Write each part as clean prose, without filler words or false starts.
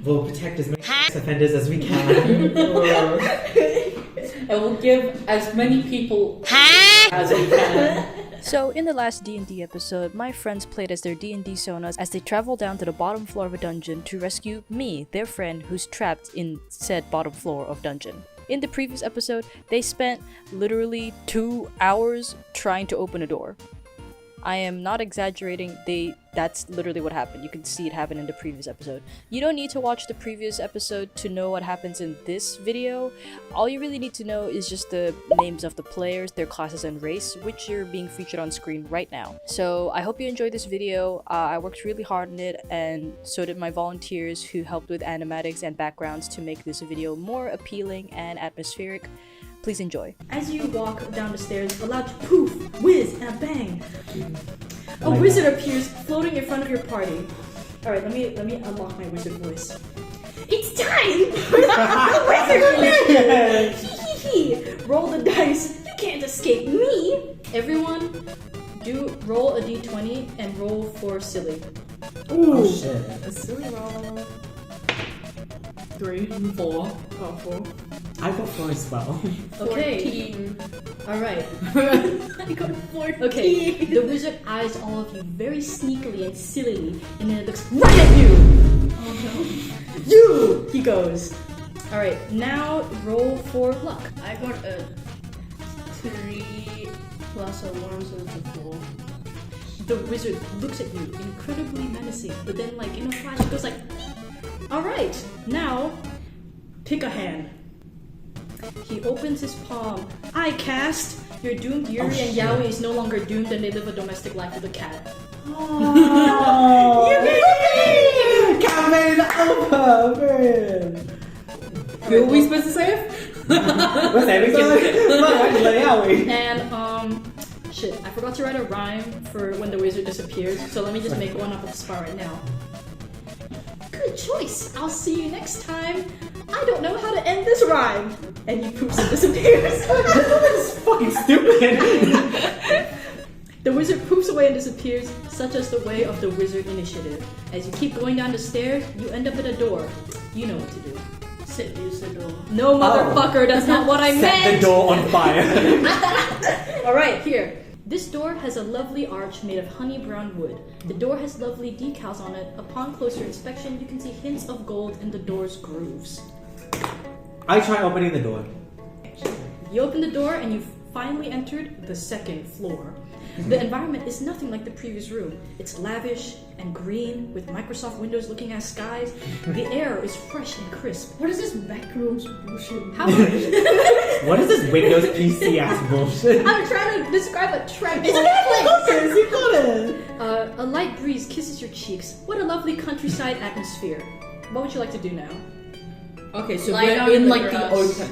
We'll protect as many offenders as we can. And we'll give as many people as we can. So, in the last D&D episode, my friends played as their D&D sonas as they travel down to the bottom floor of a dungeon to rescue me, their friend, who's trapped in said bottom floor of dungeon. In the previous episode, they spent literally 2 hours trying to open a door. I am not exaggerating, that's literally what happened. You can see it happen in the previous episode. You don't need to watch the previous episode to know what happens in this video. All you really need to know is just the names of the players, their classes and race, which are being featured on screen right now. So I hope you enjoyed this video. I worked really hard on it, and so did my volunteers who helped with animatics and backgrounds to make this video more appealing and atmospheric. Please enjoy. As you walk down the stairs, a loud poof, whiz, and a bang. A wizard appears floating in front of your party. Alright, let me unlock my wizard voice. It's time for the wizard mission! Roll the dice. You can't escape me! Everyone, roll a d20 and roll for silly. Ooh. Oh shit. A silly roll. 3, 4. Oh, 4. I got 4 as well. Okay. 14. Alright. I got 14. Okay. The wizard eyes all of you very sneakily and sillily, and then it looks right at you! Oh no. You! He goes. Alright, now roll for luck. I got a 3 plus a 1, so it's a 4. The wizard looks at you, incredibly menacing, but then like in a flash it goes like, alright, now pick a hand. He opens his palm. I cast! You're doomed. Yuri and Yaoi is no longer doomed, and they live a domestic life with a cat. Oh, Yippee! Coming over! Who are we supposed to save? What's that? And shit, I forgot to write a rhyme for when the wizard disappears, so let me just make one up at the spot right now. Good choice. I'll see you next time. I don't know how to end this rhyme. And he poops and disappears. This is fucking stupid. The wizard poops away and disappears, such as the way of the wizard initiative. As you keep going down the stairs, you end up at a door. You know what to do. Use the door. No, motherfucker, that's not what I meant! Set the door on fire. Alright, here. This door has a lovely arch made of honey brown wood. The door has lovely decals on it. Upon closer inspection, you can see hints of gold in the door's grooves. I try opening the door. You open the door and you've finally entered the second floor. The environment is nothing like the previous room. It's lavish and green with Microsoft Windows looking at skies. The air is fresh and crisp. What is this backrooms bullshit? How What is this Windows PC ass bullshit? I'm trying to describe a tranquil It's you got it! A light breeze kisses your cheeks. What a lovely countryside atmosphere. What would you like to do now? Okay, so Lie we're down in in the like grass. the open.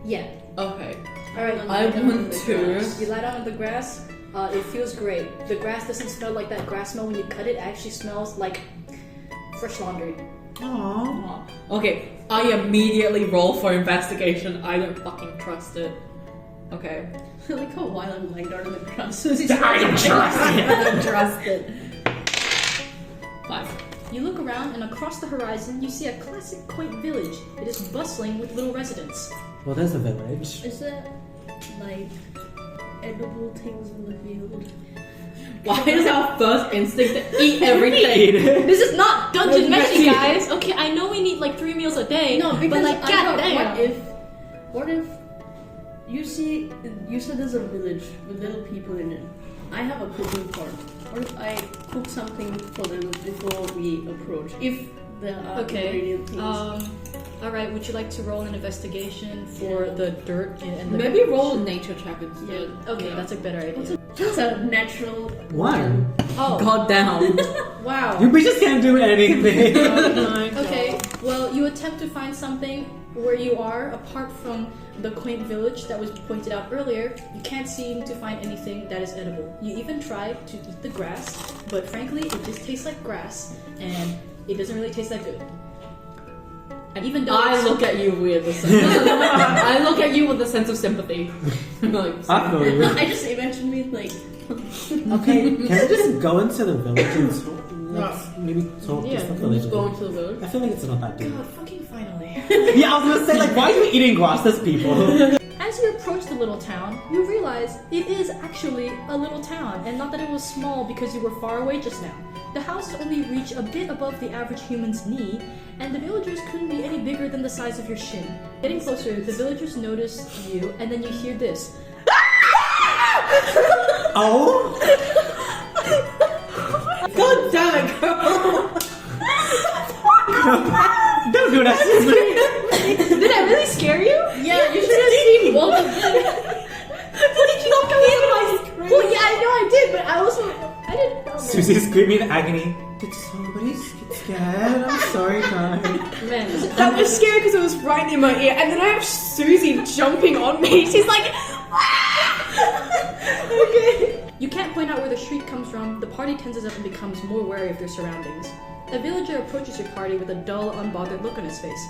Yeah. Okay. Alright. I want to. You lie down on the grass. It feels great. The grass doesn't smell like that grass smell when you cut it. It actually smells like fresh laundry. Aww. Okay, I immediately roll for investigation. I don't fucking trust it. Okay. I like how while I'm lying down on the grass. I don't trust it. I don't trust it. 5. You look around and across the horizon you see a classic quaint village. It is bustling with little residents. Well, there's a village. Is it like edible things in the field? Why is our first instinct to eat everything? This is not Dungeon Messy. Meshi, guys! Okay, I know we need like 3 meals a day, No, because but like, I thought, goddamn! what if you said there's a village with little people in it. I have a cooking pot. What if I cook something for them before we approach? If there are ingredient things. Alright, would you like to roll an investigation for the dirt and the... Maybe roll a nature check instead. Okay, that's a better idea. It's a natural 1. Oh, God down. wow. You bitches can't do anything. Okay, well, you attempt to find something where you are, apart from the quaint village that was pointed out earlier. You can't seem to find anything that is edible. You even tried to eat the grass, but frankly, it just tastes like grass, and it doesn't really taste that good. And even though I look at you with a sense. I look at you with a sense of sympathy. Like, I feel you. I just imagined me like Okay, can I just go into the village and maybe talk Yeah, to some Who's villagers. going to the village? I feel like it's not that deep. God, fucking finally. Yeah, I was gonna say, like, why are you eating grasses, people? As you approach the little town, you realize it is actually a little town, and not that it was small because you were far away just now. The houses only reach a bit above the average human's knee, and the villagers couldn't be any bigger than the size of your shin. Getting closer, the villagers notice you, and then you hear this. Oh? God damn it, girl! Don't do that to me! Did I really scare you? Yeah, you should have seen both of them. What did you not come in my... Well, yeah, I know I did, but I didn't know. Susie screaming in agony. Did somebody get scared? I'm sorry, guys. Man, That was scary because it was right near my ear, and then I have Susie jumping on me. She's like, okay. You can't point out where the shriek comes from. The party tenses up and becomes more wary of their surroundings. A villager approaches your party with a dull, unbothered look on his face.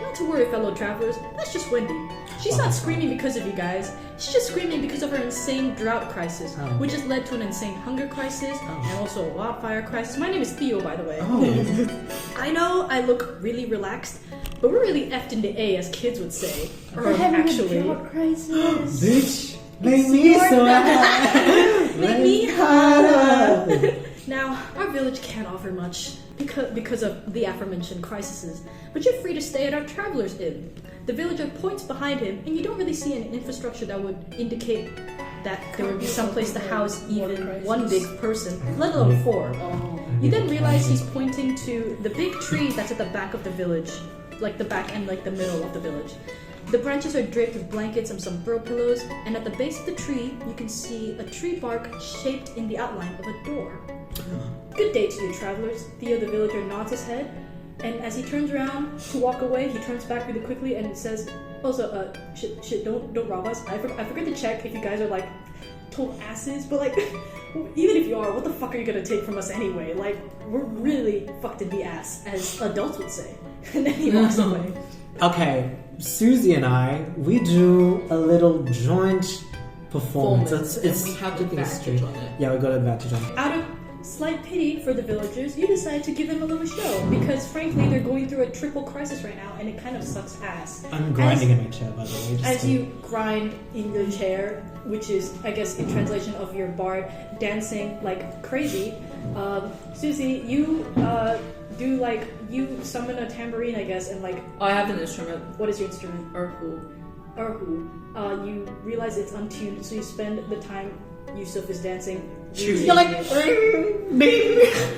Not to worry, fellow travelers, that's just Wendy. She's not screaming because of you guys. She's just screaming because of her insane drought crisis, which has led to an insane hunger crisis and also a wildfire crisis. My name is Theo, by the way. I know I look really relaxed, but we're really effed in the A, as kids would say. Or actually, crisis. Bitch, make me so happy. make me harder. Now, our village can't offer much because of the aforementioned crises, but you're free to stay at our Traveler's Inn. The villager points behind him, and you don't really see an infrastructure that would indicate that there would be some place to house even one big person, let alone four. You then realize he's pointing to the big tree that's at the back of the village, like the back and like the middle of the village. The branches are draped with blankets and some throw pillows, and at the base of the tree, you can see a tree bark shaped in the outline of a door. Good day to you, travelers. Theo the villager nods his head, and as he turns around to walk away, he turns back really quickly and says, also, shit, don't rob us. I forgot to check if you guys are like total asses, but like, even if you are, what the fuck are you gonna take from us anyway? Like, we're really fucked in the ass, as adults would say. And then he walks away. Okay, Susie and I, we do a little joint performance. and we have advantage on it. Yeah, we got advantage on it. Out of slight pity for the villagers, you decide to give them a little show, because frankly, they're going through a triple crisis right now, and it kind of sucks ass. I'm grinding in my chair, by the way. just As to- you grind in your chair, which is, I guess, in translation of your bard dancing like crazy, Susie, you do like, you summon a tambourine, I guess, and like, I have an instrument. what is your instrument? Urhu. Erhu. You realize it's untuned, so you spend the time Yusuf is dancing. You're like,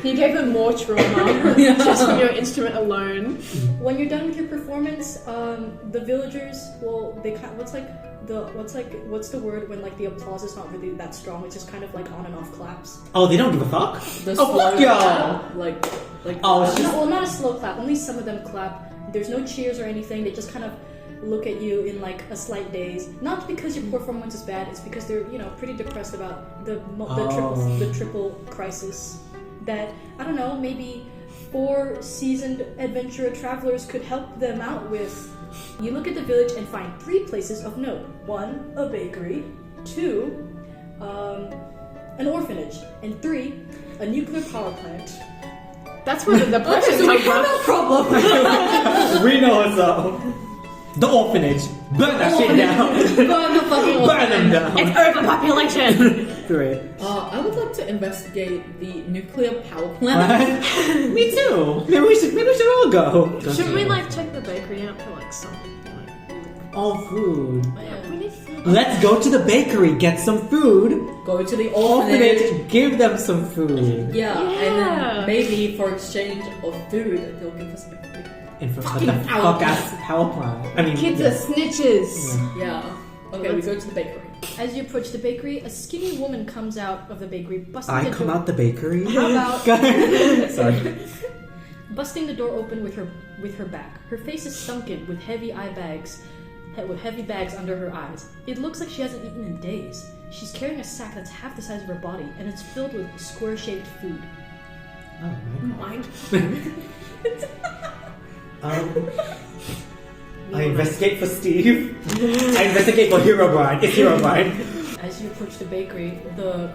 you gave them more trauma just from your instrument alone. When you're done with your performance, the villagers, well, they kind. What's the word when like the applause is not really that strong? It's just kind of like on and off claps. Oh, they don't give a fuck? The Oh, slow fuck y'all! clap, like Oh, it's just... Well, not a slow clap. Only some of them clap. There's no cheers or anything. They just kind of look at you in like a slight daze. Not because your performance is bad. It's because they're pretty depressed about the triple crisis. That I don't know. Maybe 4 seasoned adventurer travelers could help them out with. You look at the village and find 3 places of note. 1, a bakery. 2, an orphanage. And 3, a nuclear power plant. That's where the depression comes from. problem. We know what's up. The orphanage. Burn that shit down. Burn the fucking Burn them down. It's overpopulation. 3. I would like to investigate the nuclear power plant. Me too. Maybe we should all go. Shouldn't we like check the bakery out for like something? All food. We need food. Let's go to the bakery, get some food. Go to the orphanage. Orphanage, give them some food. Yeah, and then maybe for exchange of food, they'll give us food. In front of the power fuck-ass power plant. I mean, Kids yeah. are snitches. Yeah. Okay, we go to the bakery. As you approach the bakery, a skinny woman comes out of the bakery, busting I the come door. out the bakery. How about Sorry. busting the door open with her back? Her face is sunken with heavy bags under her eyes. It looks like she hasn't eaten in days. She's carrying a sack that's half the size of her body, and it's filled with square-shaped food. Oh my god. I investigate for Steve. I investigate for Herobrine. It's Herobrine. As you approach the bakery, the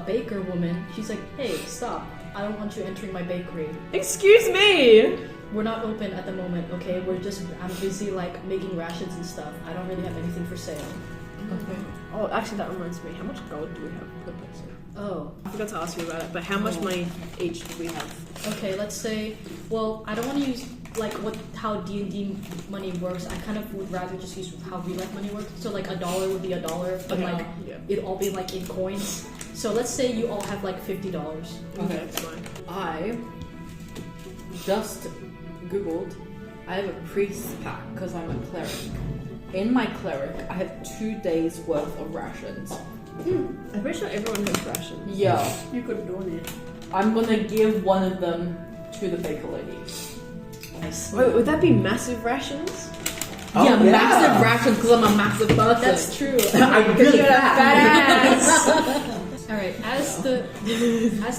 baker woman, she's like, "Hey, stop! I don't want you entering my bakery. Excuse me! We're not open at the moment, okay? I'm busy, like, making rations and stuff. I don't really have anything for sale. Okay. Oh, actually, that reminds me. How much gold do we have per person? Oh. I forgot to ask you about it, but how much money each do we have? Okay, let's say, well, I don't want to use, like, how D&D money works. I kind of would rather just use how real life money works. So, like, $1 would be $1, but, like, it'd all be, like, in coins. So, let's say you all have, like, $50. Okay, that's fine. I just googled. I have a priest pack because I'm a cleric. In my cleric, I have 2 days worth of rations. I'm pretty sure everyone has rations. Yeah. You could donate. I'm gonna give one of them to the baker lady. Nice. Wait, would that be massive rations? Oh, yeah, massive rations because I'm a massive person. That's true. I'm really Badass! Alright, as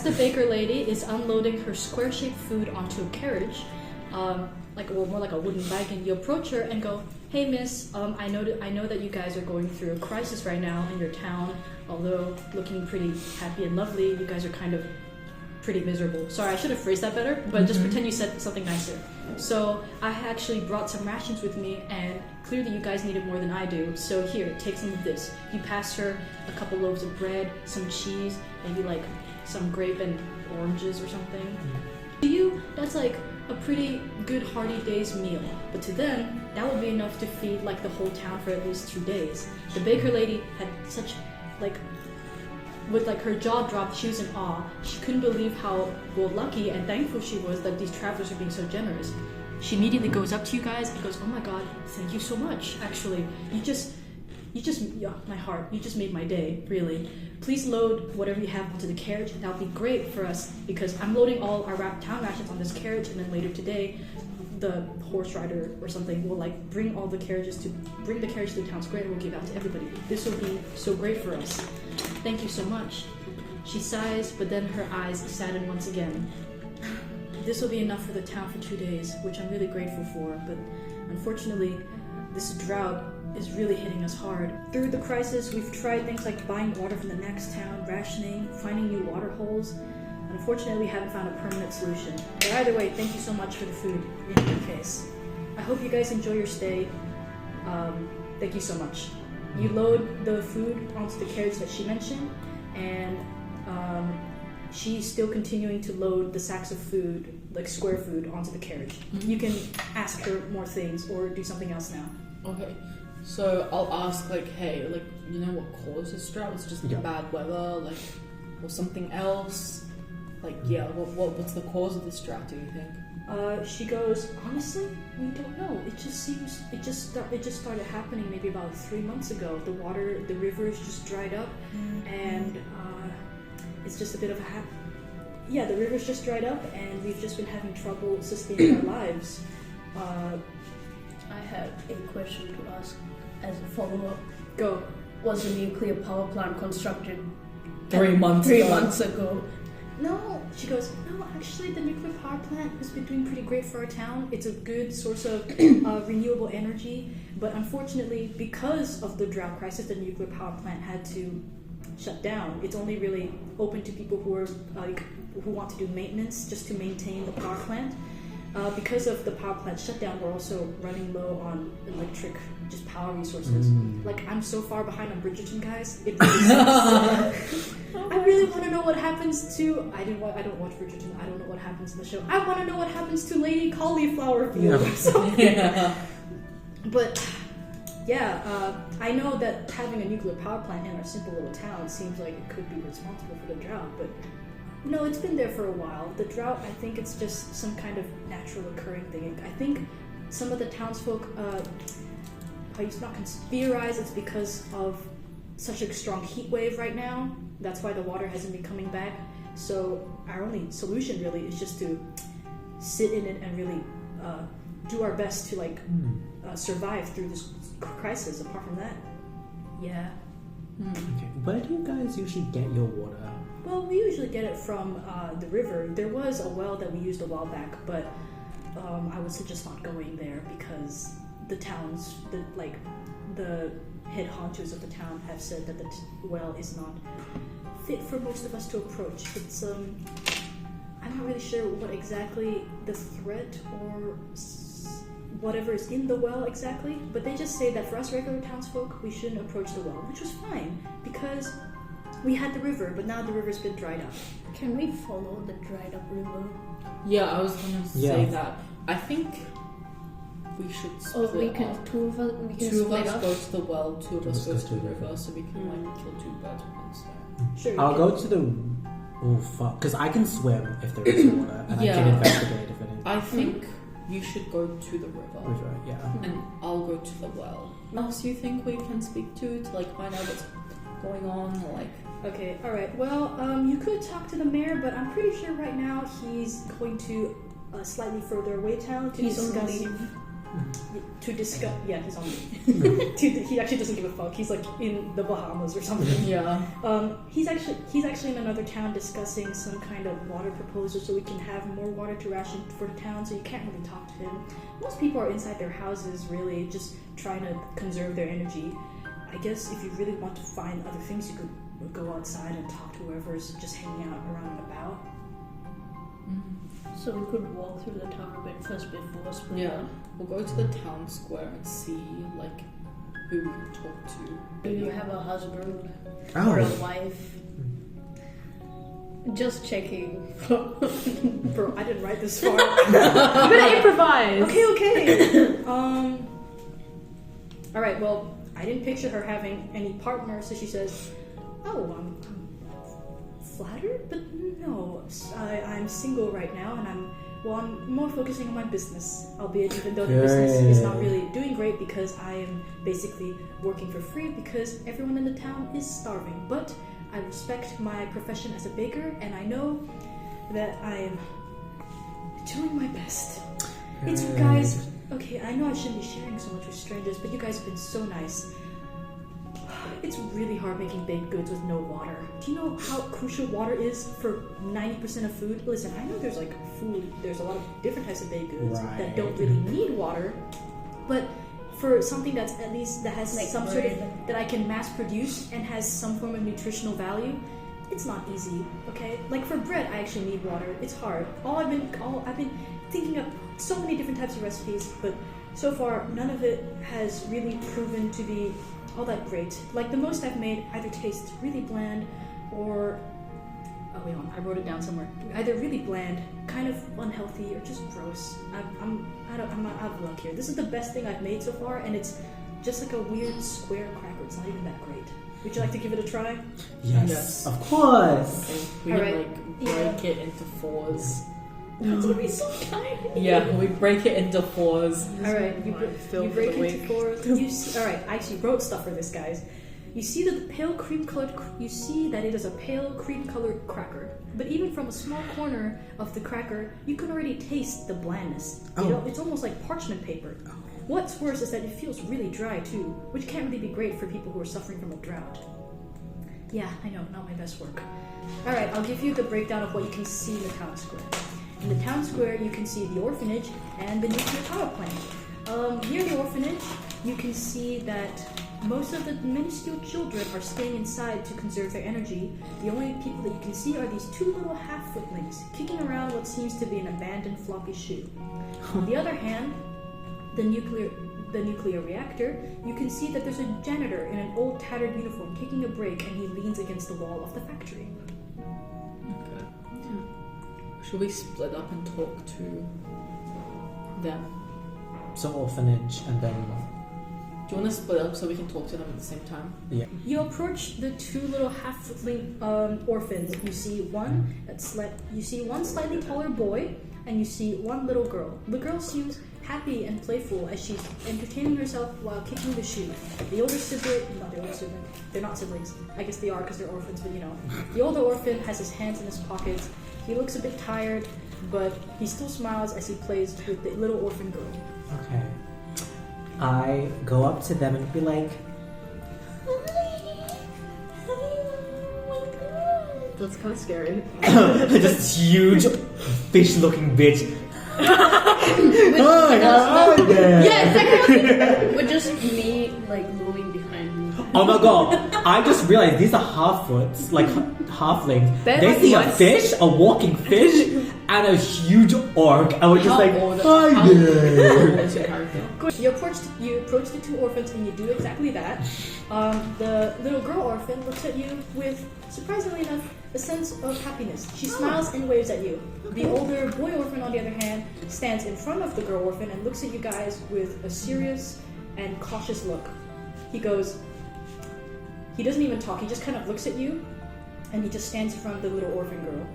the baker lady is unloading her square-shaped food onto a carriage, more like a wooden wagon, you approach her and go, "Hey miss, I know that you guys are going through a crisis right now in your town, although looking pretty happy and lovely, you guys are kind of pretty miserable." Sorry, I should have phrased that better, but just pretend you said something nicer. "So, I actually brought some rations with me, and clearly you guys need it more than I do, so here, take some of this." You pass her a couple loaves of bread, some cheese, maybe like some grape and oranges or something. To you, that's like a pretty good hearty day's meal, but to them, that would be enough to feed like the whole town for at least 2 days. The baker lady had such, like, with like her jaw dropped, she was in awe. She couldn't believe how lucky and thankful she was that these travelers were being so generous. She immediately goes up to you guys and goes, "Oh my god, thank you so much. Actually, my heart, you just made my day, really. Please load whatever you have onto the carriage. That would be great for us because I'm loading all our town rations on this carriage, and then later today, the horse rider or something will like bring the carriage to the town square and we'll give out to everybody. This will be so great for us. Thank you so much." She sighs, but then her eyes sadden once again. "This will be enough for the town for 2 days, which I'm really grateful for, but unfortunately, this drought is really hitting us hard. Through the crisis, we've tried things like buying water from the next town, rationing, finding new water holes. Unfortunately, we haven't found a permanent solution. But either way, thank you so much for the food, in your case. I hope you guys enjoy your stay. Thank you so much." You load the food onto the carriage that she mentioned, and she's still continuing to load the sacks of food, like square food, onto the carriage. You can ask her more things or do something else now. Okay. So I'll ask like, "Hey, like, you know what caused this drought? Was it just bad weather, like, or something else? Like, yeah, what's the cause of this drought, do you think?" She goes, "Honestly, we don't know. It just started happening maybe about 3 months ago. The rivers just dried up, and it's just a bit of the rivers just dried up, and we've just been having trouble sustaining our lives." I have a question to ask as a follow-up. Go. Was a nuclear power plant constructed 3 months three ago. months ago? No, she goes, "No, actually the nuclear power plant has been doing pretty great for our town. It's a good source of renewable energy, but unfortunately, because of the drought crisis, the nuclear power plant had to shut down. It's only really open to people who are who want to do maintenance just to maintain the power plant. Because of the power plant shutdown, we're also running low on electric, just power resources. Like, I'm so far behind on Bridgerton, guys. It really sucks. I really want to know what happens to... I don't watch Bridgerton. I don't know what happens in the show. I want to know what happens to Lady Cauliflower Field or something. Yeah. But, yeah, I know that having a nuclear power plant in our simple little town seems like it could be responsible for the drought, but... No, it's been there for a while. The drought, I think it's just some kind of natural occurring thing. I think some of the townsfolk, theorize it's because of such a strong heat wave right now. That's why the water hasn't been coming back. So our only solution really is just to sit in it and really do our best to survive through this crisis. Apart from that, yeah. Okay. Where do you guys usually get your water? Well, we usually get it from the river. There was a well that we used a while back, but I would suggest not going there because the towns, the head honchos of the town have said that the well is not fit for most of us to approach. It's I'm not really sure what exactly the threat or whatever is in the well exactly, but they just say that for us regular townsfolk, we shouldn't approach the well, which was fine because we had the river, but now the river's been dried up. Can we follow the dried up river? Yeah, I was gonna say that. I think we should split Or we can up. two of us Two of split us up. go to the well, two of us Two go of to us the go to the river, river. so we can like kill two birds with one stone. Sure. I'll go to the. Oh fuck! Because I can swim if there is water, and I can Yeah. investigate if it is. I think you should go to the river. River, yeah. And I'll go to the well. What else do you think we can speak to like find out what's going on or like Okay, alright. Well, you could talk to the mayor, but I'm pretty sure right now he's going to a slightly further away town to He's on discuss. leave. To discuss. Yeah, he's on leave. He actually doesn't give a fuck. He's like in the Bahamas or something. Yeah. He's actually in another town discussing some kind of water proposal so we can have more water to ration for the town. So you can't really talk to him. Most people are inside their houses, really, just trying to conserve their energy. I guess if you really want to find other things, you could go outside and talk to whoever's just hanging out around and about. So we could walk through the town a bit first before splitting Yeah. up. We'll go to the town square and see like who we can talk to. Do you have a husband Oh. or a wife? Just checking. Bro, I didn't write this far. I'm gonna improvise. Okay. All right. Well, I didn't picture her having any partner, so she says, "Oh, I'm flattered, but no, I'm single right now, and I'm more focusing on my business. Albeit, even though the business is not really doing great because I am basically working for free because everyone in the town is starving. But I respect my profession as a baker, and I know that I am doing my best. It's guys. Okay, I know I shouldn't be sharing so much with strangers, but you guys have been so nice. It's really hard making baked goods with no water. Do you know how crucial water is for 90% of food? Listen, I know there's like food, there's a lot of different types of baked goods that don't really need water, but for something that's at least that has Like some bread. sort of that I can mass produce and has some form of nutritional value, it's not easy. Okay, like for bread, I actually need water. It's hard. I've been thinking of so many different types of recipes, but so far none of it has really proven to be all that great. Like the most I've made either tastes really bland or wait on, I wrote it down somewhere. Either really bland, kind of unhealthy, or just gross. I'm not out of luck here. This is the best thing I've made so far, and it's just like a weird square cracker. It's not even that great. Would you like to give it a try? Yes, of course. Okay, we Alright. can like break it into fours. It's gonna be so tiny. Yeah, we break it into fours. All right, you Filled break for the into week. fours. You see, all right, I actually wrote stuff for this, guys. You see that the pale cream-colored. You see that it is a pale cream-colored cracker. But even from a small corner of the cracker, you can already taste the blandness. You know, it's almost like parchment paper. What's worse is that it feels really dry too, which can't really be great for people who are suffering from a drought. Yeah, I know, not my best work. All right, I'll give you the breakdown of what you can see in the town square. In the town square, you can see the orphanage and the nuclear power plant. Near the orphanage, you can see that most of the minuscule children are staying inside to conserve their energy. The only people that you can see are these two little half-footlings kicking around what seems to be an abandoned floppy shoe. On the other hand, the nuclear reactor, you can see that there's a janitor in an old tattered uniform kicking a brake, and he leans against the wall of the factory. Okay. Should we split up and talk to them? So orphanage and then Do you want to split up so we can talk to them at the same time? yeah. You approach the two little half-footling orphans. You see one slightly taller boy, and you see one little girl. The girl seems happy and playful as she's entertaining herself while kicking the shoe. The older sibling, they're not siblings. I guess they are because they're orphans, but you know. The older orphan has his hands in his pockets. He looks a bit tired, but he still smiles as he plays with the little orphan girl. Okay. I go up to them and be like, That's kind of scary. this huge fish-looking bitch. With Oh, us. yeah. Yeah, exactly. With just me like moving behind you. Oh my god! I just realized these are half-foots, like halflings. They're They like see a mice. fish, a walking fish, and a huge orc, and we're just like, How old hi there. is your character? You approach the two orphans and you do exactly that. The little girl orphan looks at you with, surprisingly enough, a sense of happiness. She smiles and waves at you. The older boy orphan, on the other hand, stands in front of the girl orphan and looks at you guys with a serious and cautious look. He doesn't even talk, he just kind of looks at you and he just stands in front of the little orphan girl.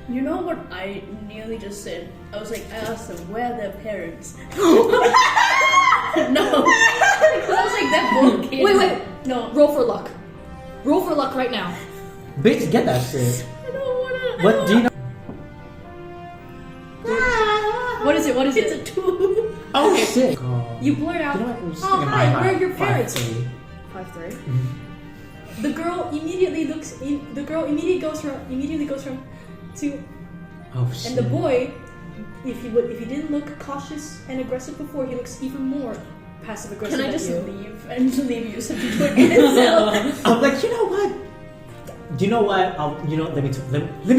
You know what I nearly just said? I was like, I asked them, where are their parents? No. Because I was like, they're both kids. Wait, No. roll for luck. Roll for luck right now. Bitch, get that shit. I don't wanna. What do you know? What is it? It's a 2. Oh shit! God. You blurt out, You know what? I'm just oh thinking hi, my where are height, your parents? 5'3". 5'3". The girl immediately goes from to, Oh shit! and the boy, if he didn't look cautious and aggressive before, he looks even more passive aggressive. Can I at just you. leave and leave you to do it yourself? I'm like, you know what? Do you know what? Let me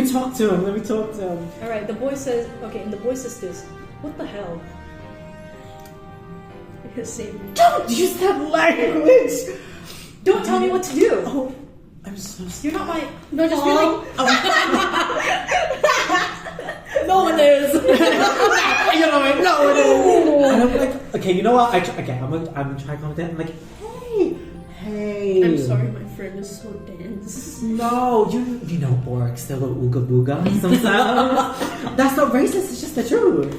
talk to him. Let me talk to him. All right, the boy says, okay, and the boy says this. What the hell? Don't use that language. Don't tell me what to do. Oh, I'm so sorry. You're not my. No, just be like, No one is. You know what? No, it is. And I'm like, okay, you know what? I'm trying to calm down. I'm like, hey. I'm sorry, my friend is so dense. No, you know orcs, they're a little ooga booga sometimes. That's not racist, it's just the truth.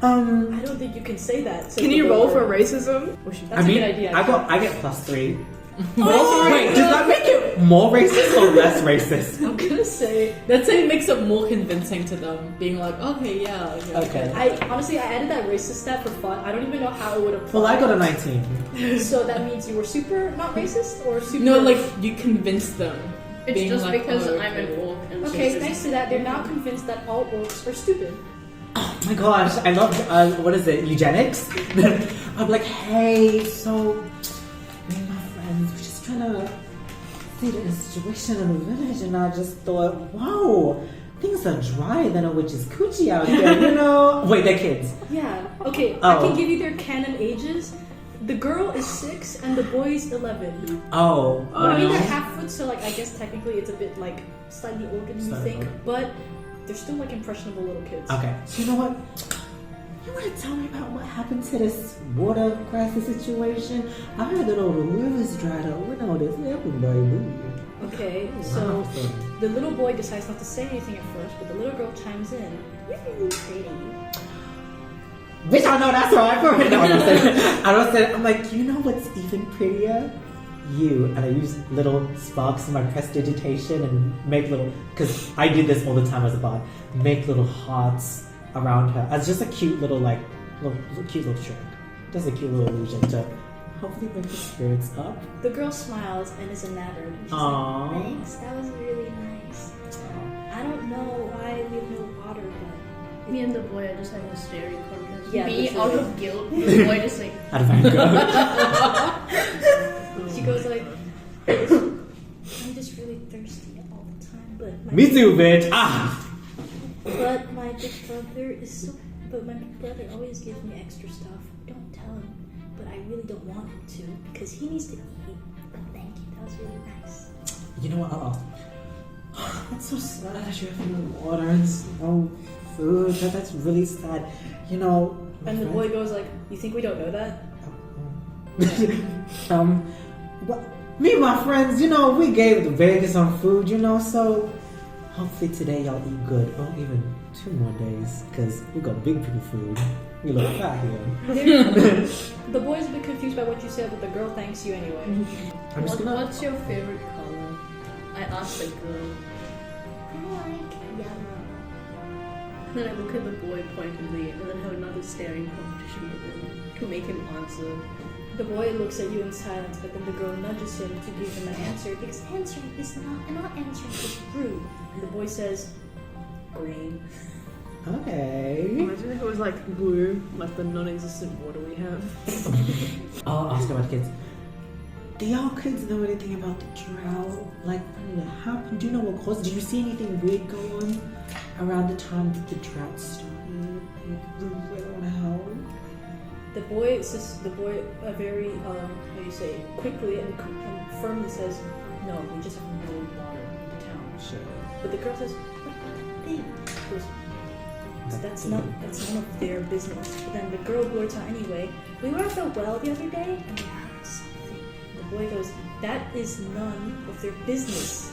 I don't think you can say that. Can you roll for racism? That's a good idea. I get +3. Oh, wait, does that make it more racist or less racist? I'm gonna say. Let's say it makes it more convincing to them, being like, okay, yeah. Okay. I honestly added that racist stat for fun. I don't even know how it would apply. Well, I got a 19. So that means you were super not racist or super. No, like you convince them. It's being just like, because oh, I'm an orc. And Okay, so thanks to that, they're now convinced that all orcs are stupid. Oh my gosh, I love, what is it, eugenics? I'm like, hey, so, me and my friends were just trying to see the situation in the village, and I just thought, wow, things are drier than a witch's coochie out here, you know? Wait, they're kids. Yeah. Okay, I can give you their canon ages. The girl is 6 and the boy's 11. Oh, I mean, they're half-foot, so like I guess technically it's a bit like slightly older than you Slightly think, older. but they're still like impressionable little kids. Okay, so you know what? You want to tell me about what happened to this water crisis situation? I heard that all the rivers dried up when all this happened, baby. Okay, so the little boy decides not to say anything at first, but the little girl chimes in. You're really pretty. Bitch, I know that's right. No, I don't say it. I'm like, you know what's even prettier? You. And I use little sparks in my prestidigitation and make little, because I did this all the time as a bard, make little hearts around her as just a cute little cute little trick. Just a cute little illusion to hopefully bring the spirits up. The girl smiles and is enamored. She's Aww. like, thanks, that was really nice. I don't know why we have no water, but me and the boy are just having a staring contest. Yeah, Me literally. out of guilt. The boy just like, Out of anger. she goes like, I'm just really thirsty all the time, but Me too, bitch. Ah! But my big brother is so. But my big brother always gives me extra stuff. Don't tell him, but I really don't want him to because he needs to eat. But thank you, that was really nice. You know what? That's so sad that you have no water and no food. That's really sad. You know. And the boy goes like, "You think we don't know that?" Well, me and my friends, you know, we gave the Vegas some food, you know, so hopefully today y'all eat good. Oh, even 2 more days, because we got big people food. We look fat here. The boy's a bit confused by what you said, but the girl thanks you anyway. I'm just gonna. what's your favorite color? I asked the girl. I like yellow. Then I look at the boy pointedly and then have another staring competition with him to make him answer. The boy looks at you in silence, but then the girl nudges him to give him an answer because answering is not answering is rude. And the boy says, "Green." Okay. Imagine if it was like blue, like the non-existent water we have. I'll ask about kids. Do y'all kids know anything about the drought? Like, how do you know what caused? Did you see anything weird go on around the time that the drought started? Like, we really want to help. The boy very quickly and firmly says, "No, we just have no water in the town." Sure. But the girl says, "What thing?" She goes, that's none of their business. But then the girl blurts out anyway, "We were at the well the other day and we heard something." The boy goes, "That is none of their business."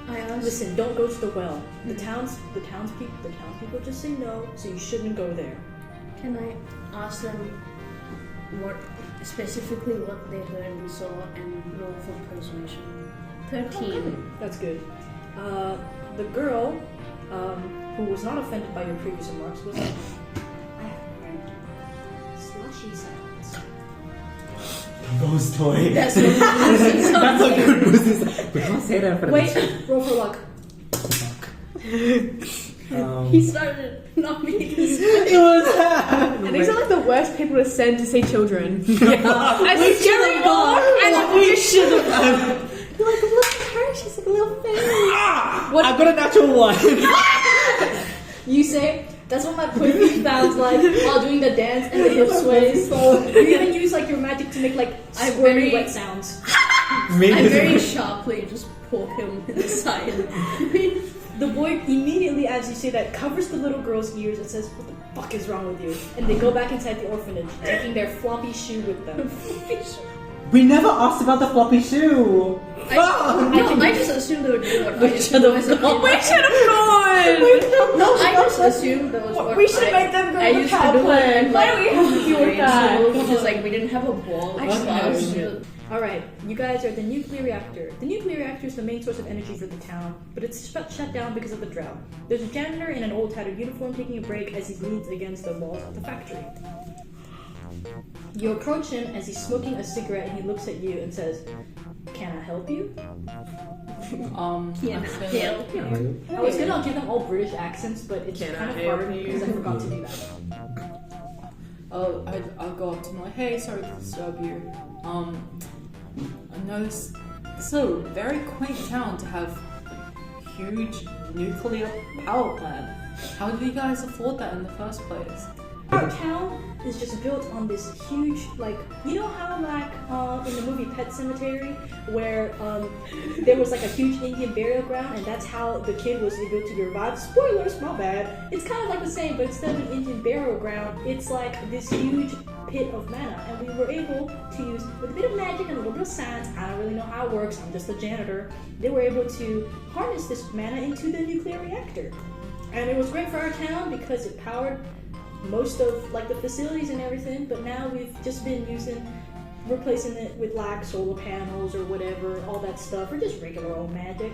I asked. Listen, don't go to the well. The townspeople just say no, so you shouldn't go there. Can I ask them what specifically what they heard and saw and roll for persuasion? 13. That's good. The girl, who was not offended by your previous remarks, was like, "I heard slushy sounds." Ghost toy. That's a good business. We can't say that for Wait, roll for luck. He started not making his It was. And these are like the worst people to send to see children. I scary dog. You should have. You're like, look at her, she's like a little fairy. I got a natural one. You say, "That's what my pussy sounds like while doing the dance and the hip sways." You even use like your magic to make like squirmy wet sounds. I very sharply just poke him in the side. The boy immediately, as you say that, covers the little girl's ears and says, "What the fuck is wrong with you?" And they go back inside the orphanage, taking their floppy shoe with them. We never asked about the floppy shoe. I just assumed they were what I We should have gone! No, I just assumed that was what We should make them go I to used the to do plan. Why do we have to deal with that? It's just like we didn't have a ball. I of us. know. Alright, you guys are at the nuclear reactor. The nuclear reactor is the main source of energy for the town, but it's shut down because of the drought. There's a janitor in an old tattered uniform taking a break as he leans against the walls of the factory. You approach him as he's smoking a cigarette and he looks at you and says, "Can I help you?" Yeah, I feel like- I was gonna give them all British accents, but it's Can kind I of help hard you? because I forgot to do that. I'll go up to him like, "Hey, sorry to disturb you. I noticed this is a very quaint town to have a huge nuclear power plant. How do you guys afford that in the first place?" Our town is just built on this huge, like, you know how, like, in the movie Pet Sematary, where there was, like, a huge Indian burial ground, and that's how the kid was able to be revived? Spoilers, my bad. It's kind of like the same, but instead of an Indian burial ground, it's like this huge pit of mana, and we were able to use, with a bit of magic and a little bit of science, I don't really know how it works, I'm just a janitor, they were able to harness this mana into the nuclear reactor. And it was great for our town because it powered most of like the facilities and everything, but now we've just been replacing it with like solar panels or whatever, all that stuff, or just regular old magic.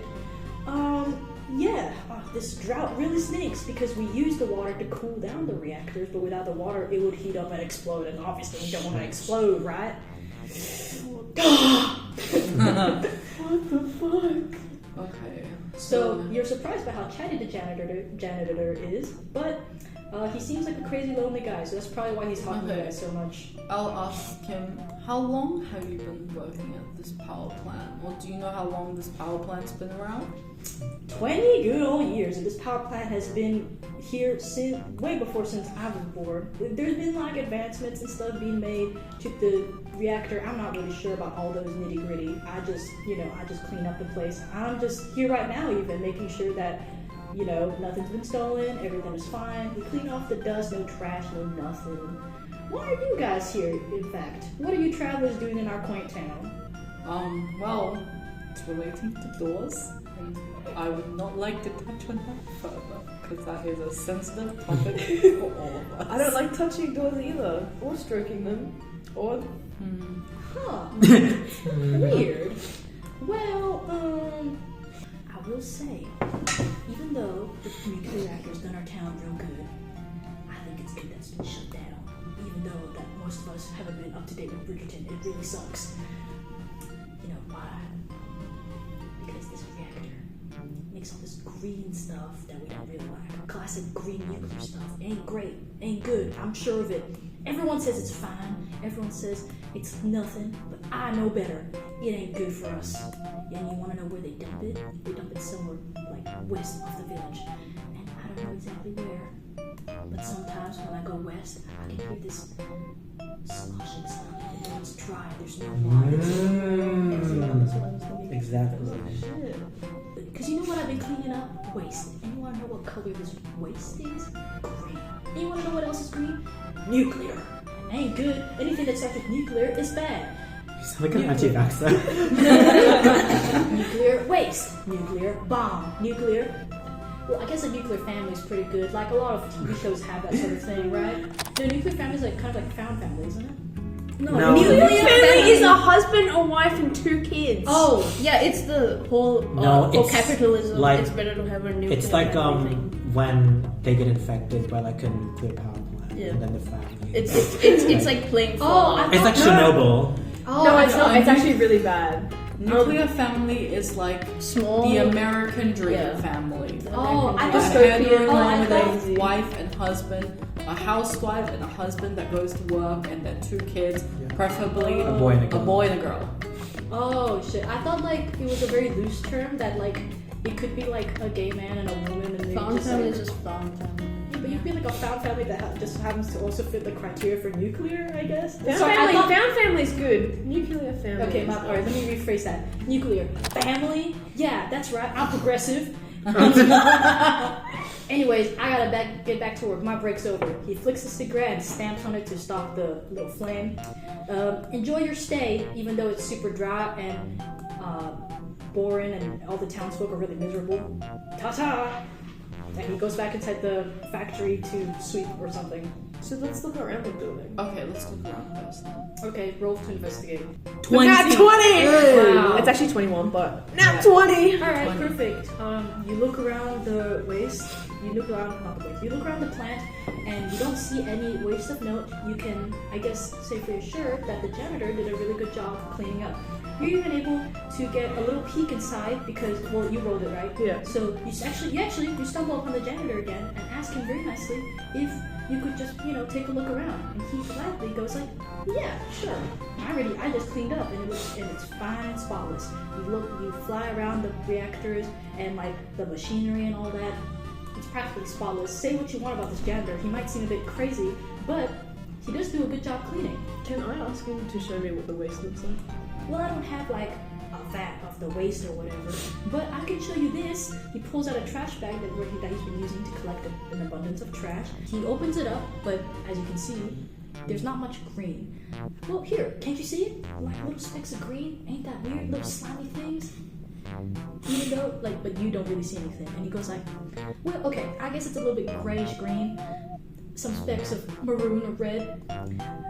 This drought really stinks because we use the water to cool down the reactors, but without the water it would heat up and explode, and obviously we don't want to explode, right? What the fuck? Okay. So you're surprised by how chatty the janitor is, but he seems like a crazy lonely guy, so that's probably why he's talking to you guys so much. I'll ask him, how long have you been working at this power plant? Or do you know how long this power plant's been around? 20 good old years, and this power plant has been here way before since I was born. There's been like advancements and stuff being made to the reactor. I'm not really sure about all those nitty gritty. I just clean up the place. I'm just here right now even making sure that nothing's been stolen, everything is fine. We clean off the dust, no trash, no nothing. Why are you guys here, in fact? What are you travelers doing in our quaint town? Well, it's relating to doors, and I would not like to touch on that further, because that is a sensitive topic for all of us. I don't like touching doors either, or stroking them, or... Huh. Weird. Well, I will say, even though the nuclear reactor's done our town real good, I think it's good that it's been shut down. Even though that most of us haven't been up to date with Bridgerton, it really sucks. You know why? Because this reactor makes all this green stuff that we don't really like. classic green nuclear stuff. Ain't great, ain't good, I'm sure of it. Everyone says it's fine, everyone says it's nothing, but I know better. It ain't good for us. And you wanna know where they dump it? They dump it somewhere like west of the village. And I don't know exactly where. But sometimes when I go west, I can hear this sloshing sound. And when it's dry, there's no water. That's what I was thinking. Exactly. Because you know what I've been cleaning up? Waste. And you want to know what color this waste is? Green. And you want to know what else is green? Nuclear. Ain't good. Anything that starts with nuclear is bad. You sound like an anti-vaxxer. Nuclear waste. Nuclear bomb. Nuclear. Well, I guess a nuclear family is pretty good. Like a lot of TV shows have that sort of thing, right? The nuclear family is like kind of like found family, isn't it? No. Nuclear family is a husband, a wife, and 2 kids. Oh, Yeah, it's the whole No, for it's capitalism. like- It's better to have a nuclear. It's like family thing. when they get infected by like a nuclear power plant, Yeah. and then the family. It's like playing Fallout. It's like Chernobyl. oh, No, I it's know. not. It's actually really bad. Nuclear family is like Small. the American dream Yeah. family. Oh, I A just heterosexual I thought- with a wife and husband, a housewife and a husband that goes to work, and then 2 kids, preferably A boy and a girl. A boy and a girl. Oh shit! I thought like it was a very loose term that like it could be like a gay man and a woman and they Found just family like, is just found family. yeah, but you'd be like a found family that just happens to also fit the criteria for nuclear, I guess. Found Sorry, I family. thought- Found family's good. Nuclear family. Okay, is all right. Let me rephrase that. Nuclear family. Yeah, that's right. I'm progressive. Anyways, I gotta get back to work. My break's over. He flicks a cigarette and stamps on it to stop the little flame. Enjoy your stay, even though it's super dry and boring, and all the townsfolk are really miserable. Ta-ta! And he goes back inside the factory to sweep or something. So let's look around the building. Okay, let's look around first then. Okay, roll to investigate. 20. Nat 20! Wow. It's actually 21, but Nat 20! Alright, 20. perfect. You look around the waste, you look around, not the waste, you look around the plant, and you don't see any waste of note. You can, I guess, say for sure that the janitor did a really good job cleaning up. You're even able to get a little peek inside because, well, you rolled it, right? Yeah. So you stumble upon the janitor again and ask him very nicely if you could just, take a look around. And he gladly goes like, yeah, sure. I just cleaned up and it's fine and spotless. You fly around the reactors and like the machinery and all that. It's practically spotless. Say what you want about this janitor. He might seem a bit crazy, but he does do a good job cleaning. Can I ask him to show me what the waste looks like? Well, I don't have like a vat of the waste or whatever, but I can show you this. He pulls out a trash bag that he's been using to collect an abundance of trash. He opens it up, but as you can see, there's not much green. Well, here, can't you see it? Like little specks of green? Ain't that weird? Little slimy things? Even though, but you don't really see anything. And he goes like, well, okay, I guess it's a little bit grayish green. Some specks of maroon or red.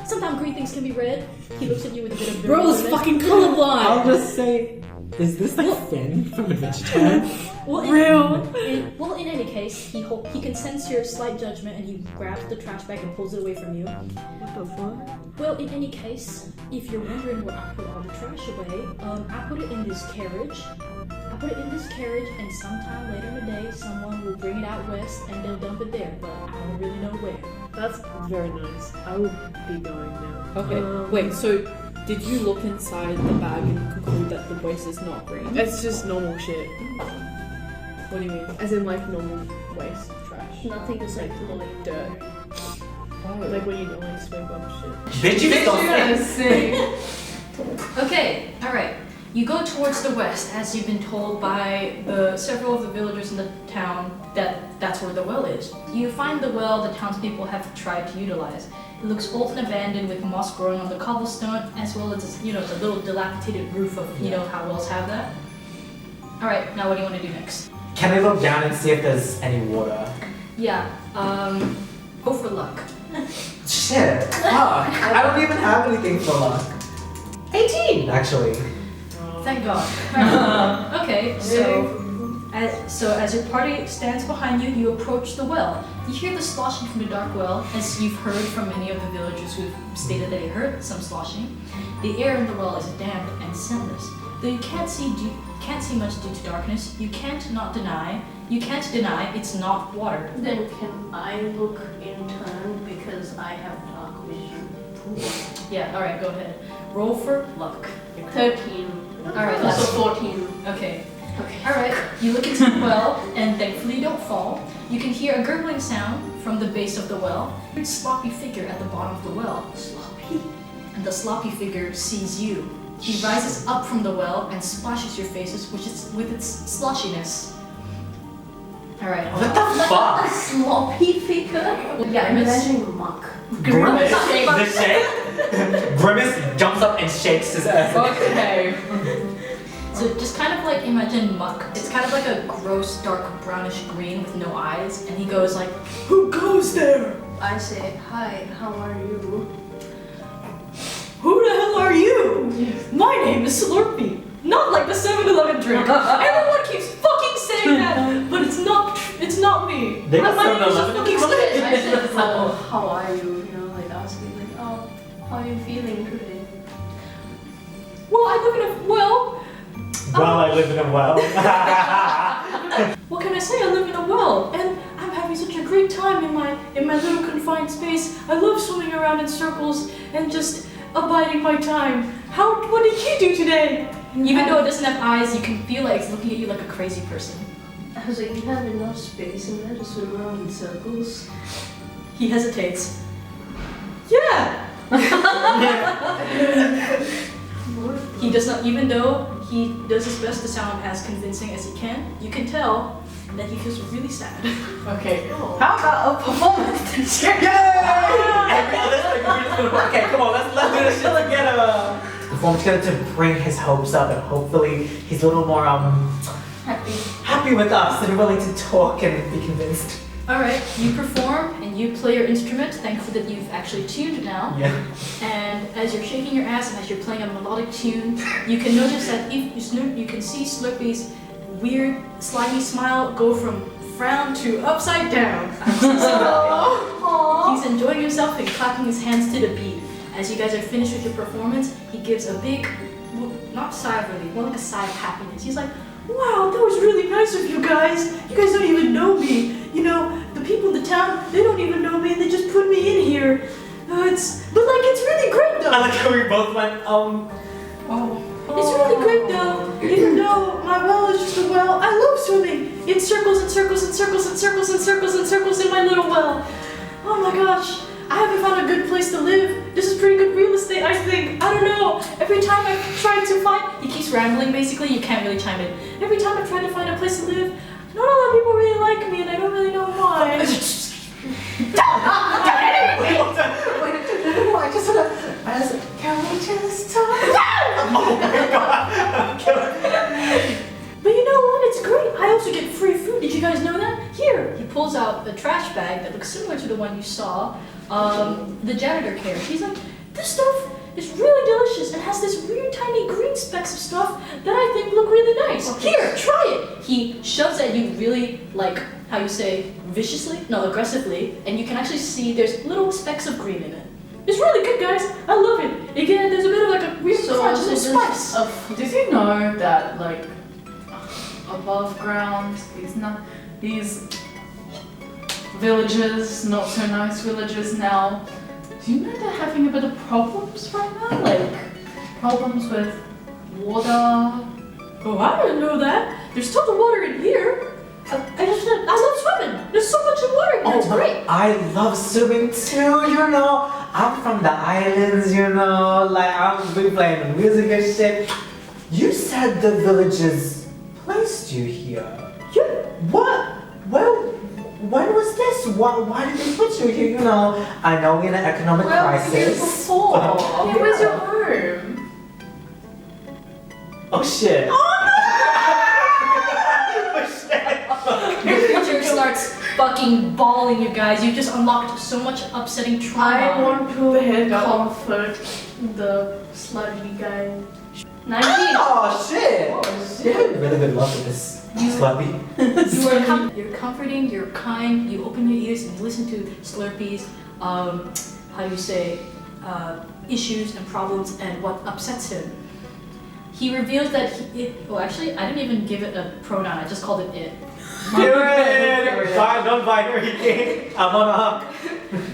Sometimes green things can be red. He looks at you with a bit of Bro's bewilderment. fucking colorblind! I'll just say, is this like Finn from Adventure Time? Well, in any case, he can sense your slight judgment and he grabs the trash bag and pulls it away from you. What the fuck? Well, in any case, if you're wondering where I put all the trash away, I put it in this carriage. And sometime later in the day, someone will bring it out west and they'll dump it there, but I don't really know where. That's very nice. I will be going now. Okay, wait, so did you look inside the bag and conclude that the waste is not green? It's just normal shit. What do you mean? As in like normal waste, trash. Nothing is like Like dirt. Like when you normally sweep up shit. Bitch, you don't say. Okay, alright. You go towards the west, as you've been told by several of the villagers in the town that's where the well is. You find the well the townspeople have tried to utilize. It looks old and abandoned with moss growing on the cobblestone, as well as the little dilapidated roof of how wells have that. Alright, now what do you want to do next? Can I look down and see if there's any water? Yeah, go for luck. Shit, fuck. I don't even have anything for luck. 18, actually. Thank God. Okay, so as your party stands behind you, you approach the well. You hear the sloshing from the dark well, as you've heard from many of the villagers who've stated that they heard some sloshing. The air in the well is damp and scentless, though you can't see much due to darkness, you can't deny it's not water. Then can I look in turn because I have dark vision? Yeah, alright, go ahead. Roll for luck. 13. Alright, So that's 14. okay. Okay. Alright, you look into the well, and thankfully you don't fall. You can hear a gurgling sound from the base of the well. A sloppy figure at the bottom of the well. Sloppy. And the sloppy figure sees you. He rises up from the well and splashes your faces with its sloshiness. Alright. What the A fuck? sloppy figure? Yeah, I'm Miss- imagining muck. Grimace. The shake. Grimace jumps up and shakes his ass. Okay. So just kind of like imagine muck. It's kind of like a gross, dark, brownish green with no eyes, and he goes like, "Who goes there? I say, hi, how are you? Who the hell are you? My name is Slurpee. Not like the 7-Eleven drink. Everyone keeps fucking saying that, but it's not me. They My must name is have just known fucking I Slurpee." said, oh, how are you? You know, like asking, like, oh, how are you feeling today? Well, I live in a well. Well, I live in a well. What can I say? I live in a well, and I'm having such a great time in my little confined space. I love swimming around in circles and just abiding my time. What did you do today? Even though it doesn't have eyes, you can feel like it's looking at you like a crazy person. I was like, you have enough space in there to swim around in circles? He hesitates. Yeah. He does not, even though he does his best to sound as convincing as he can, you can tell that he feels really sad. Okay. How about a performance? Yay! Okay, come on, let's do this shit together. Perform together to bring his hopes up, and hopefully he's a little more happy with us and willing to talk and be convinced. Alright, you perform and you play your instrument, thankful that you've actually tuned now. Yeah. And as you're shaking your ass and as you're playing a melodic tune, you can notice that you can see Slurpee's weird, slimy smile go from frown to upside down. He's enjoying himself and clapping his hands to the beat. As you guys are finished with your performance, he gives a big, not sigh of relief, more like a sigh of happiness. He's like, "Wow, that was really nice of you guys. You guys don't even know me. You know, the people in the town, they don't even know me and they just put me in here. It's really great though." I like how we both went, It's really great though, even though my well is just a well. I love swimming in circles and circles and circles and circles and circles and circles in my little well. Oh my gosh, I haven't found a good place to live. This is pretty good real estate, I think. I don't know. Every time I've tried to find, he keeps rambling basically, you can't really chime in. Every time I've tried to find a place to live, not a lot of people really like me and I don't really know why. I just wanna, can we just talk? Oh my god, I'm killing. But you know what? It's great. I also get free food. Did you guys know that? Here, he pulls out a trash bag that looks similar to the one you saw. The janitor carried. He's like, "This stuff is really delicious and has this weird tiny green specks of stuff that I think look really nice. Here, try it." He shoves at you really, like, how you say, viciously? No, aggressively. And you can actually see there's little specks of green in it. It's really good, guys. I love it. Again, there's a bit of like a weird crunch, a little spice. Did you know that like above ground, these villages, not so nice villages now, do you know they're having a bit of problems right now? Like problems with water. Oh, I didn't know that. There's tons of water in here. I love swimming. There's so much water in here. It's great. I love swimming too, you know. I'm from the islands, you know. Like, I'll be playing the music and shit. You said the villagers placed you here. Yeah. What? Well, when was this? Why did they put you here? You know, I know we're in an economic crisis. Before. Oh, Where's your home? Oh shit. The creature starts fucking bawling, you guys. You just unlocked so much upsetting trauma. I want to comfort the sludgy guy. 19. Oh shit. You had really good luck with this Slurpee. You're comforting, you're kind, you open your ears and you listen to Slurpee's, how do you say, issues and problems and what upsets him. he reveals that actually, I didn't even give it a pronoun. I just called it it. Non-binary game. I'm on a hook.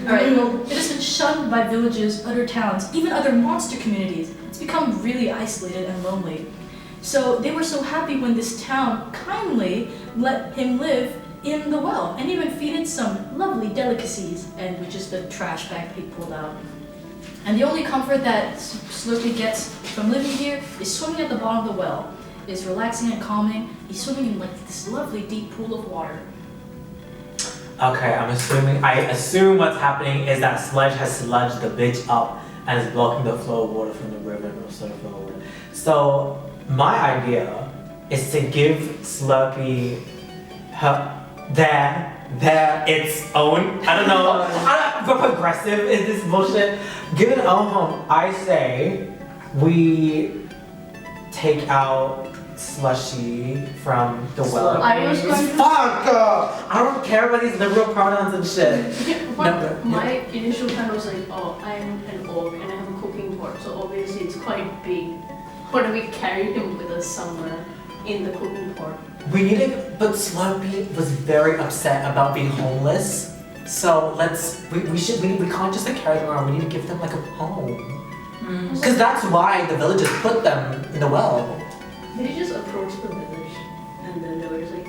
Alright, well, it has been shunned by villages, other towns, even other monster communities. It's become really isolated and lonely. So they were so happy when this town kindly let him live in the well and even feeded some lovely delicacies, and which is the trash bag he pulled out. And the only comfort that Slurpee gets from living here is swimming at the bottom of the well. It's relaxing and calming. He's swimming in like this lovely deep pool of water. Okay, I assume what's happening is that Sludge has sludged the bitch up and is blocking the flow of water from the river or sort of flow. So my idea is to give Slurpee its own. I don't know. But progressive is this bullshit. Give it own home. I say we take out Slushy from the well. I was going to... Fuck! I don't care about these liberal pronouns and shit. My initial plan was like, oh, I'm an orc and I have a cooking pot, so obviously it's quite big. What if we carry him with us somewhere in the cooking pot? We need to, but Slurpee was very upset about being homeless. So we can't just like carry them around. We need to give them like a home. Because that's why the villagers put them in the well. Did you just approach the village and then they were just like,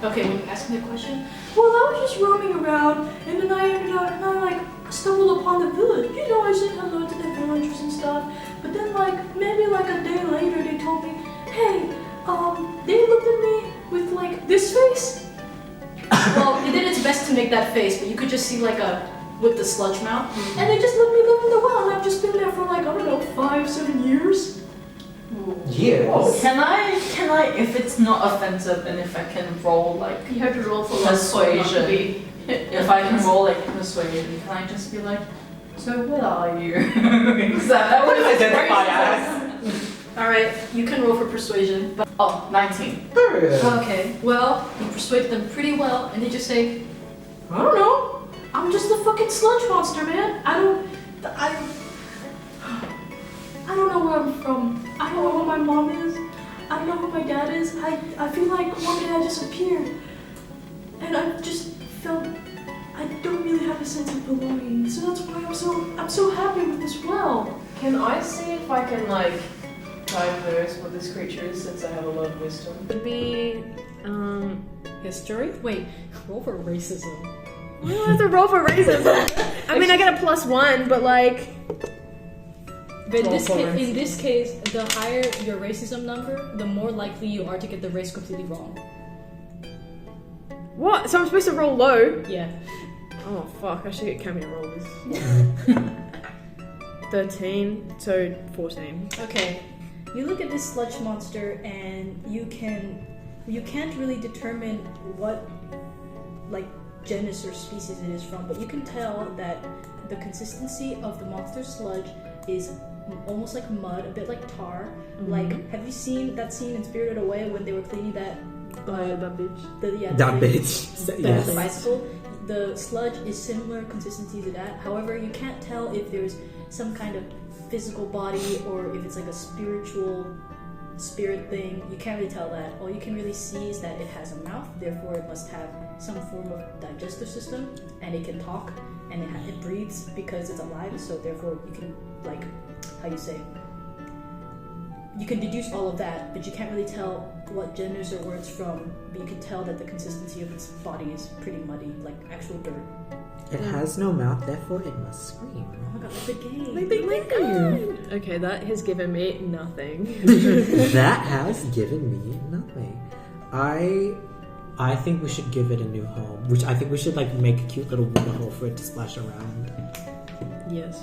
Okay, when you asked me the question, well, I was just roaming around, and then I ended up, and I like stumbled upon the village. You know, I said hello to the villagers and stuff. But then, like maybe like a day later, they told me, hey, they looked at me with like this face. Well, it did its best to make that face, but you could just see like with the sludge mouth, and they just let me live in the well, and I've just been there for like, I don't know, 5-7 years. Years? Can I, if it's not offensive and if I can roll like you have to roll for persuasion, if I can roll like persuasion, can I just be like, so what are you? That What is identify as? Alright, you can roll for persuasion, but 19. okay, well, you persuade them pretty well, and they just say, I don't know, I'm just a fucking sludge monster, man. I don't know where I'm from. I don't know who my mom is. I don't know who my dad is. I feel like one day I just appeared. And I just felt I don't really have a sense of belonging. So that's why I'm so happy with this well. Can I see if I can like diagnose what this creature is, since I have a lot of wisdom? Would be history? Wait, roll for racism. Why do I have to roll for racism? I mean, I get a +1, but like. But in this case, the higher your racism number, the more likely you are to get the race completely wrong. What? So I'm supposed to roll low? Yeah. Oh fuck! I should get Cammy to roll this. 13, so 14. Okay. You look at this sludge monster, and you can't really determine what like genus or species it is from, but you can tell that the consistency of the monster's sludge is almost like mud, a bit like tar. Mm-hmm. Like, have you seen that scene in Spirited Away when they were cleaning that bitch. That bitch. The bicycle? The sludge is similar consistency to that. However, you can't tell if there's some kind of physical body or if it's like a spiritual spirit thing. You can't really tell that. All you can really see is that it has a mouth, therefore it must have some form of digestive system, and it can talk, and it breathes because it's alive, so therefore you can, like, how you say, you can deduce all of that, but you can't really tell what genders or words from, but you can tell that the consistency of its body is pretty muddy, like actual dirt. It has no mouth, therefore it must scream. Oh my god, like the game. Like the game. Okay, that has given me nothing. That has given me nothing. I think we should give it a new home. Which I think we should like make a cute little water hole for it to splash around. Yes.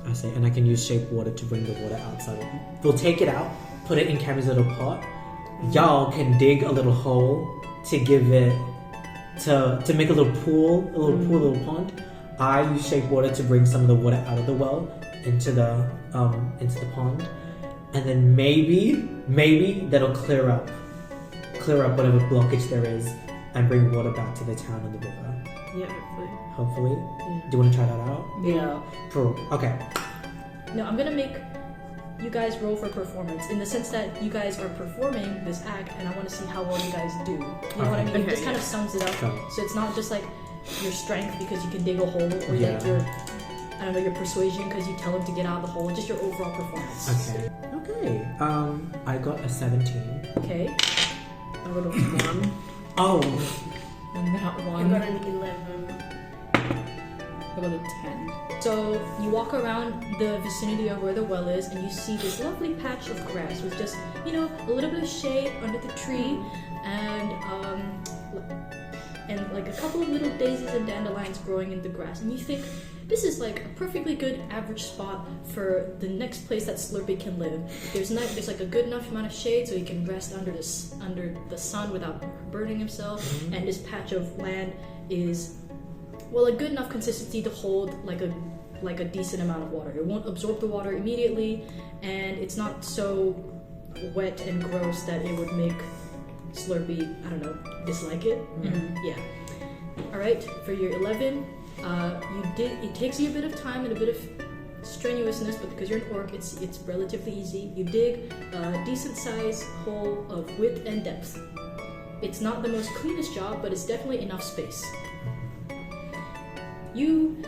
I say, and I can use shape water to bring the water outside. We'll take it out, put it in Cammy's little pot. Y'all can dig a little hole to give it to make a little pool, a little pond. I use shape water to bring some of the water out of the well into the pond, and then maybe that'll clear up whatever blockage there is and bring water back to the town and the river. Yeah, Hopefully. Yeah. Do you want to try that out? Yeah. Okay. No, I'm gonna make you guys roll for performance in the sense that you guys are performing this act, and I want to see how well you guys do. You know what I mean? It just kind of sums it up. So it's not just like your strength because you can dig a hole, or like your, I don't know, your persuasion because you tell them to get out of the hole. Just your overall performance. Okay. I got a 17. Okay. I got a 1. Oh. And that I one. got an 11. I got a 10. So you walk around the vicinity of where the well is, and you see this lovely patch of grass with just, you know, a little bit of shade under the tree, and like a couple of little daisies and dandelions growing in the grass. And you think this is like a perfectly good average spot for the next place that Slurpee can live. There's like a good enough amount of shade so he can rest under the sun without burning himself, and this patch of land is, well, a good enough consistency to hold like a decent amount of water. It won't absorb the water immediately, and it's not so wet and gross that it would make Slurpee, I don't know, dislike it. Yeah. All right, for your 11, it takes you a bit of time and a bit of strenuousness, but because you're an orc, it's relatively easy. You dig a decent sized hole of width and depth. It's not the most cleanest job, but it's definitely enough space. You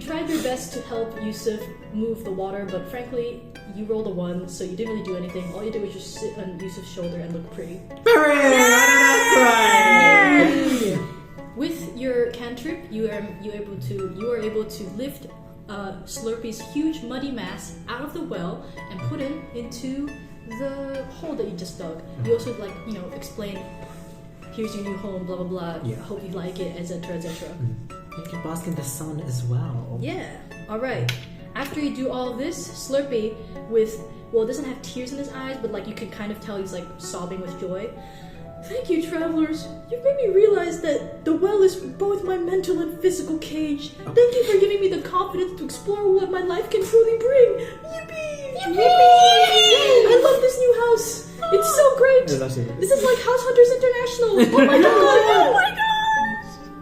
tried your best to help Yusuf move the water, but frankly, you rolled a 1, so you didn't really do anything. All you did was just sit on Yusuf's shoulder and look pretty. Hooray! With your cantrip, you are able to lift Slurpee's huge muddy mass out of the well and put him into the hole that you just dug. You also explain, here's your new home, blah blah blah. Yeah. I hope you like it, etc. etc. You can bask in the sun as well. Yeah. All right. After you do all of this, Slurpee doesn't have tears in his eyes, but like you can kind of tell he's like sobbing with joy. Thank you, travelers. You've made me realize that the well is both my mental and physical cage. Thank you for giving me the confidence to explore what my life can truly bring. Yippee! Yippee! I love this new house. It's so great. This is like House Hunters International. Oh my god! Oh my god!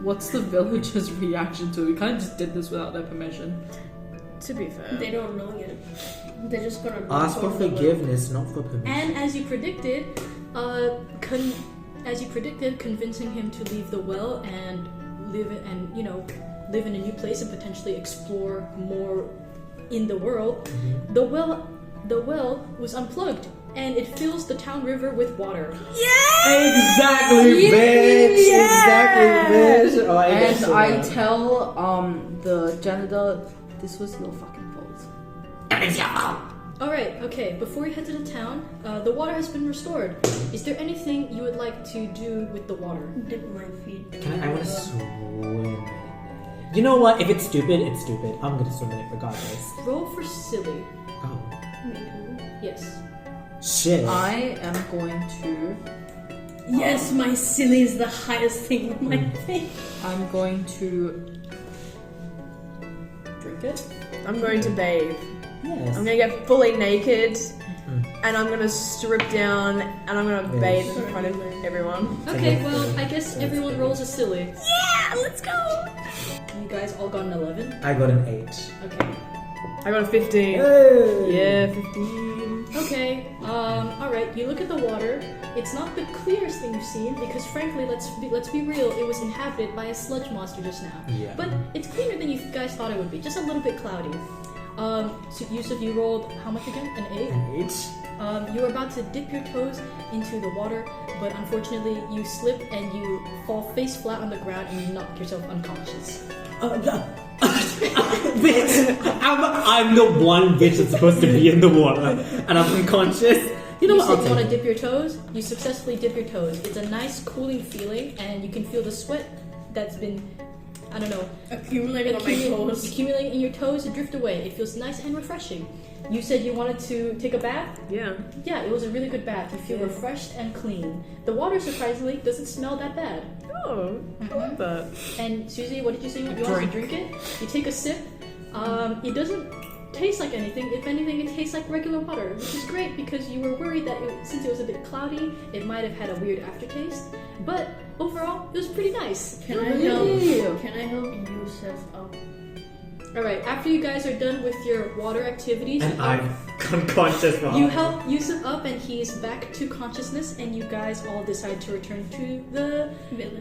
What's the villagers' reaction to it? We kind of just did this without their permission. To be fair. They don't know yet. They're just gonna Ask for forgiveness, not for permission. And as you predicted, convincing him to leave the well and live in a new place and potentially explore more in the world. The well was unplugged, and it fills the town river with water. Exactly, bitch! Exactly, bitch! Oh, I tell the janitor, this was your fucking fault. Alright, okay, before you head to the town, the water has been restored. Is there anything you would like to do with the water? Dip my feet. I want to swim in it. You know what? If it's stupid, it's stupid. I'm gonna swim in it regardless. Roll for silly. Oh. Me too. Yes. Shit. I am going to... Yes, my silly is the highest thing on my thing. I'm going to... drink it? I'm going to bathe. Yes. I'm gonna get fully naked, and I'm gonna strip down, and I'm gonna bathe in front of everyone. Okay, well, I guess everyone rolls a silly. Yeah, let's go! You guys all got an 11? I got an 8. Okay. I got a 15. Hey. Yeah, 15. Okay, alright, you look at the water. It's not the clearest thing you've seen, because frankly, let's be real, it was inhabited by a sludge monster just now. Yeah. But it's cleaner than you guys thought it would be, just a little bit cloudy. So Yusuf, you rolled how much again? An 8? An 8? You were about to dip your toes into the water, but unfortunately you slip and you fall face flat on the ground and you knock yourself unconscious. Bitch! I'm the one bitch that's supposed to be in the water, and I'm unconscious. You know what? You want to dip your toes? You successfully dip your toes. It's a nice cooling feeling, and you can feel the sweat that's been, I don't know, Accumulating on my toes. accumulating in your toes to drift away. It feels nice and refreshing. You said you wanted to take a bath? Yeah. Yeah, it was a really good bath. You feel refreshed and clean. The water, surprisingly, doesn't smell that bad. Oh, I like that. And Susie, what did you say? You wanted to drink it? You take a sip. It doesn't taste like anything. If anything, it tastes like regular water, which is great because you were worried that since it was a bit cloudy, it might have had a weird aftertaste. But overall, it was pretty nice. Can I help Yusuf up? Alright, after you guys are done with your water activities, And I'm unconscious. you help Yusuf up and he's back to consciousness, and you guys all decide to return to the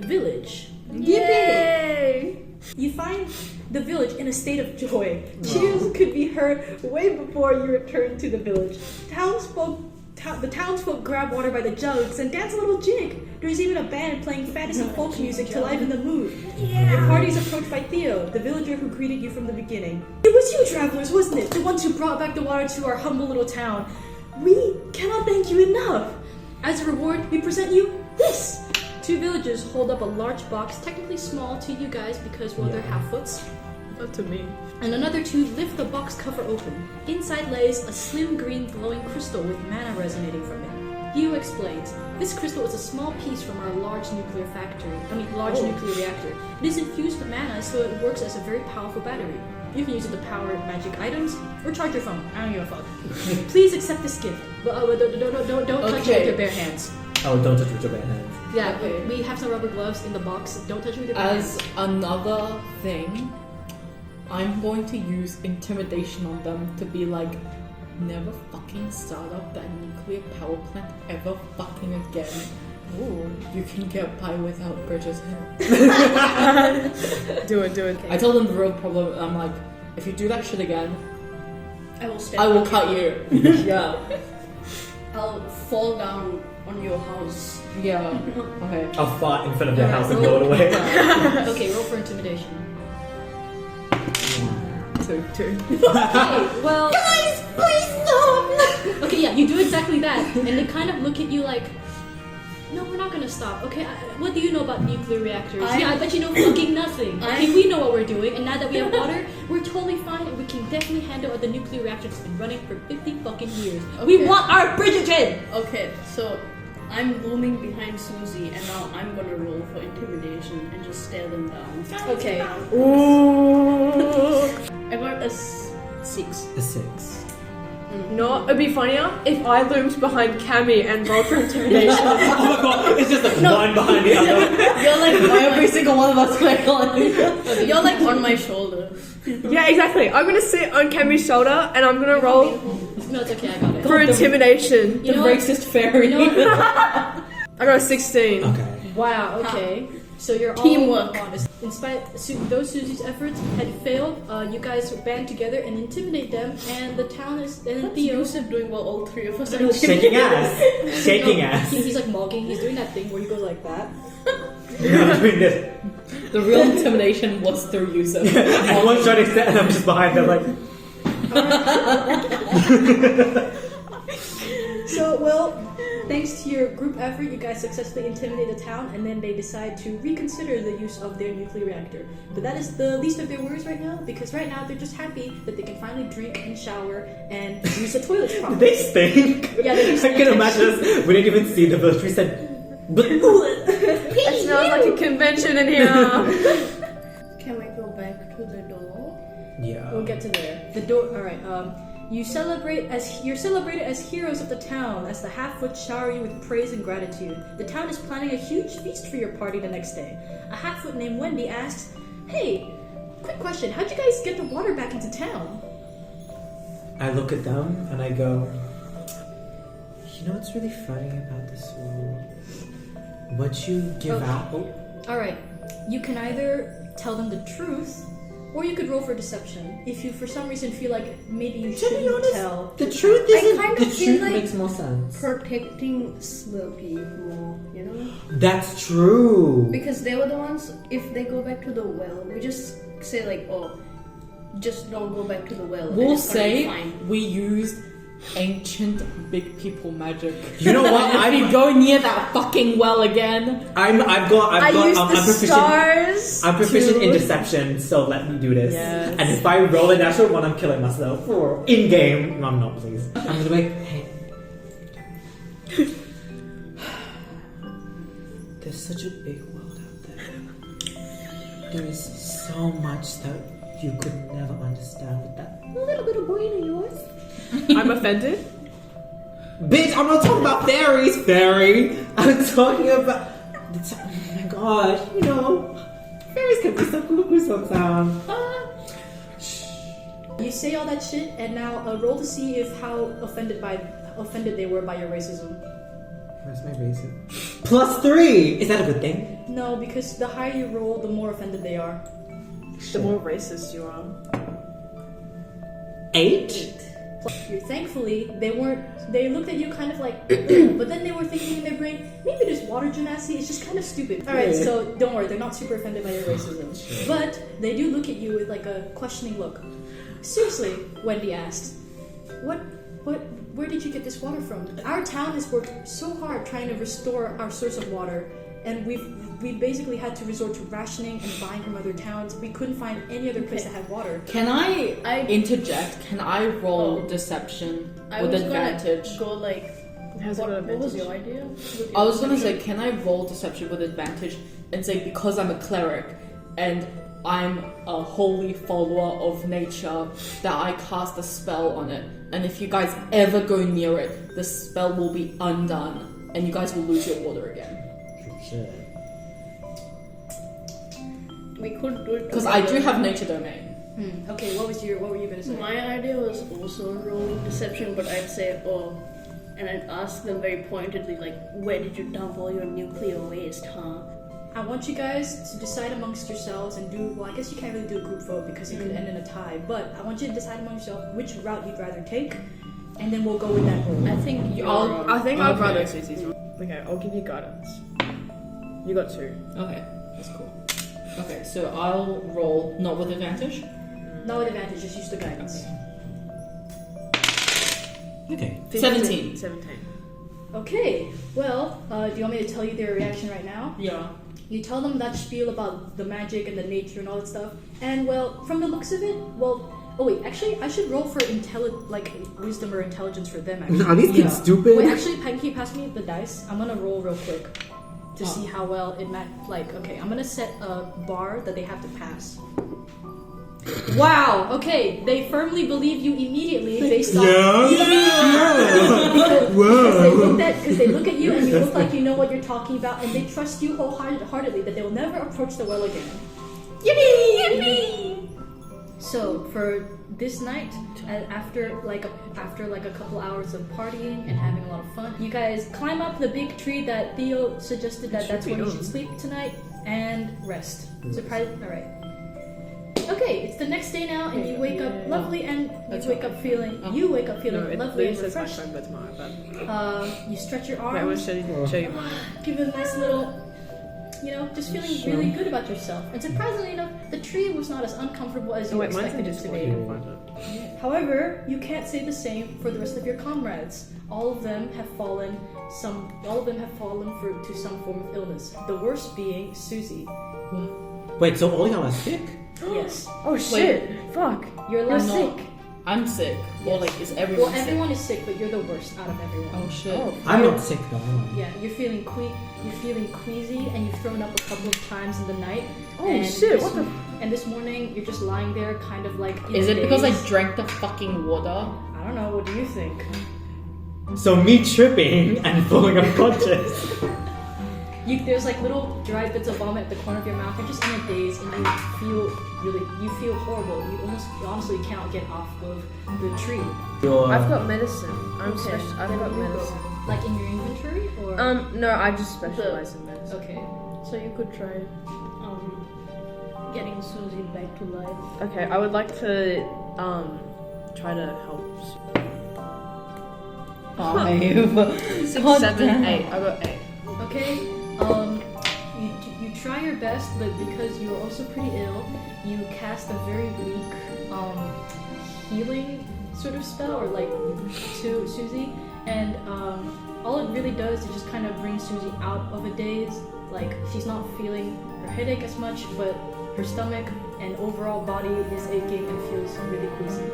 village. Yay! You find the village in a state of joy. Cheers could be heard way before you return to the village. The townsfolk grab water by the jugs and dance a little jig. There's even a band playing fantasy folk music to liven the mood. Your party is approached by Theo, the villager who greeted you from the beginning. It was you, travelers, wasn't it? The ones who brought back the water to our humble little town. We cannot thank you enough. As a reward, we present you this. Two villagers hold up a large box, technically small to you guys because, well, they're half-foots. Not to me. And another two lift the box cover open. Inside lays a slim green glowing crystal with mana resonating from it. Theo explains, this crystal is a small piece from our large nuclear nuclear reactor. It is infused with mana, so it works as a very powerful battery. You can use it to power magic items or charge your phone. I don't give a fuck. Please accept this gift, but don't touch it with your bare hands. Oh, don't touch with your bare hands. Yeah, Okay. we have some rubber gloves in the box. Don't touch it with your bare hands. As another thing, I'm going to use intimidation on them to be like, never fucking start up that nuclear power plant ever fucking again. Ooh, you can get by without Bridget's help. Do it. I told them the real problem. I'm like, if you do that shit again, I will cut you. Yeah. I'll fall down on your house. Yeah. Okay. I'll fart in front of their house and blow it away. Okay, roll for intimidation. 2. Okay, well... Guys, please stop! Okay, yeah, you do exactly that. And they kind of look at you like, no, we're not gonna stop. Okay, what do you know about nuclear reactors? I bet you know fucking nothing. Okay, we know what we're doing, and now that we have water, we're totally fine, and we can definitely handle the nuclear reactor that's been running for 50 fucking years. Okay. We want our Bridgerton! Okay, so I'm looming behind Susie, and now I'm gonna roll for intimidation and just stare them down. Okay. Ooh. I got a 6. A 6. No, it'd be funnier if I loomed behind Cammy and rolled for intimidation. Oh my god, it's just like one behind the other. You're like Every single one of us you're like on my shoulder. Yeah, exactly. I'm gonna sit on Cammy's shoulder and I'm gonna roll No, it's okay, I got it. for intimidation. You The know what? racist fairy. You know what? I got a 16. Okay. Wow, okay. So you're Teamwork. all honest. In spite though Susie's efforts had failed, you guys band together and intimidate them, and the town is and Theo. Yusuf doing while all three of us are Shaking ass. Shaking ass. He's like mogging. He's doing that thing where he goes like that. I'm doing this. The real intimidation was through Yusuf. Everyone's trying to set and I'm just behind them like... So, well, thanks to your group effort, you guys successfully intimidate the town, and then they decide to reconsider the use of their nuclear reactor. But that is the least of their worries right now, because right now they're just happy that they can finally drink and shower and use the toilets Did properly. they stink? Yeah, they I can imagine us. We didn't even see the village. We said... It smells like a convention in here. Can we go back to the door? Yeah. We'll get to there. The door. All right. You're celebrated as heroes of the town as the half-foot shower you with praise and gratitude. The town is planning a huge feast for your party the next day. A half-foot named Wendy asks, "Hey, quick question. How'd you guys get the water back into town?" I look at them and I go, you know what's really funny about this world? What you give out... Oh, All right. You can either tell them the truth, or you could roll for deception. If you, for some reason, feel like maybe you to be shouldn't honest, tell. the truth isn't... kind The of feel truth like- makes more sense. Protecting Slurpee more, you know? That's true. Because they were the ones, if they go back to the well, we just say like, oh, just don't go back to the well. and We'll it's gonna be say fine. we used ancient big people magic. You know what? If we go near that fucking well again, I'm Stars. I'm proficient in to- deception, so let me do this. Yes. And if I roll a natural one, I'm killing myself. Or in game. No, I'm not, please. I'm gonna be like, hey. There's such a big world out there. There is so much that you could never understand with that little bit of brain of yours. I'm offended. Bitch, I'm not talking about fairies, fairy. I'm talking about... Oh my gosh, you know, fairies can be so cool sometimes. Shh. You say all that shit, and now roll to see if how offended they were by your racism. Where's my racism? +3! Is that a good thing? No, because the higher you roll, the more offended they are. The more racist you are. 8? Thankfully, they looked at you kind of like, but then they were thinking in their brain, maybe this water genasi is just kind of stupid. Alright, so don't worry, they're not super offended by your racism. But they do look at you with like a questioning look. Seriously, Wendy asked, where did you get this water from? Our town has worked so hard trying to restore our source of water, and we basically had to resort to rationing and buying from other towns. We couldn't find any other place that had water. Can I interject? Can I roll deception with advantage? Go like, what was your idea? I was gonna say, can I roll deception with advantage and say because I'm a cleric and I'm a holy follower of nature that I cast a spell on it, and if you guys ever go near it, the spell will be undone and you guys will lose your water again. Shit. We could do it Because I do have nature domain. Okay, what were you gonna say? My idea was also rolling deception, but I'd say, and I'd ask them very pointedly, like, where did you dump all your nuclear waste, huh? I want you guys to decide amongst yourselves and do, well, I guess you can't really do a group vote because it could end in a tie, but I want you to decide among yourself which route you'd rather take, and then we'll go with that roll. I think I'd rather Susie's one. Okay, I'll give you guidance. You got 2. Okay, that's cool. Okay, so I'll roll not with advantage. Not with advantage, just use the guidance. Okay. 17. 17. Okay, well, do you want me to tell you their reaction right now? Yeah. You tell them that spiel about the magic and the nature and all that stuff, and well, from the looks of it, actually, I should roll for wisdom or intelligence for them, actually. Are these kids stupid? Wait, actually, can you pass me the dice? I'm gonna roll real quick to see how well it okay, I'm gonna set a bar that they have to pass. Wow, okay, they firmly believe you immediately based on... Because they look at you and you look like you know what you're talking about, and they trust you wholeheartedly that they will never approach the well again. Yippee! So, for this night, after a couple hours of partying and having a lot of fun, you guys climb up the big tree that Theo suggested that's when you should sleep tonight, and rest. Alright. Okay, it's the next day now, and you wake up lovely, and you wake up feeling lovely and refreshed. You stretch your arms. Wait, I will show you mine. Give it a nice little, just feeling really good about yourself. And surprisingly enough, the tree was not as uncomfortable as you expected it to be. However, you can't say the same for the rest of your comrades. All of them have fallen to some form of illness. The worst being Susie. Wait, so all y'all are sick? Yes. Oh shit! Fuck! You're less sick. I'm sick. Yes. Or is everyone sick? Everyone is sick, but you're the worst out of everyone. Oh shit. I'm not sick though, am I? Yeah, you're feeling queasy, and you've thrown up a couple of times in the night. Oh shit! And this morning, you're just lying there, kind of like. Is it because I drank the fucking water? I don't know. What do you think? So me tripping and falling unconscious. There's little dry bits of vomit at the corner of your mouth. You're just in a daze, and you feel horrible. You honestly cannot get off of the tree. I've got medicine. I've got medicine. Like in your inventory, or no, I just specialize in medicine. okay. So you could try getting Susie back to life. Okay, I would like to try to help. 5, 6, 7, 8. I got 8. Okay. You try your best, but because you are also pretty ill, you cast a very weak healing sort of spell, or to Susie, and all it really does is just kind of bring Susie out of a daze. She's not feeling her headache as much, but her stomach and overall body is aching and feels really queasy.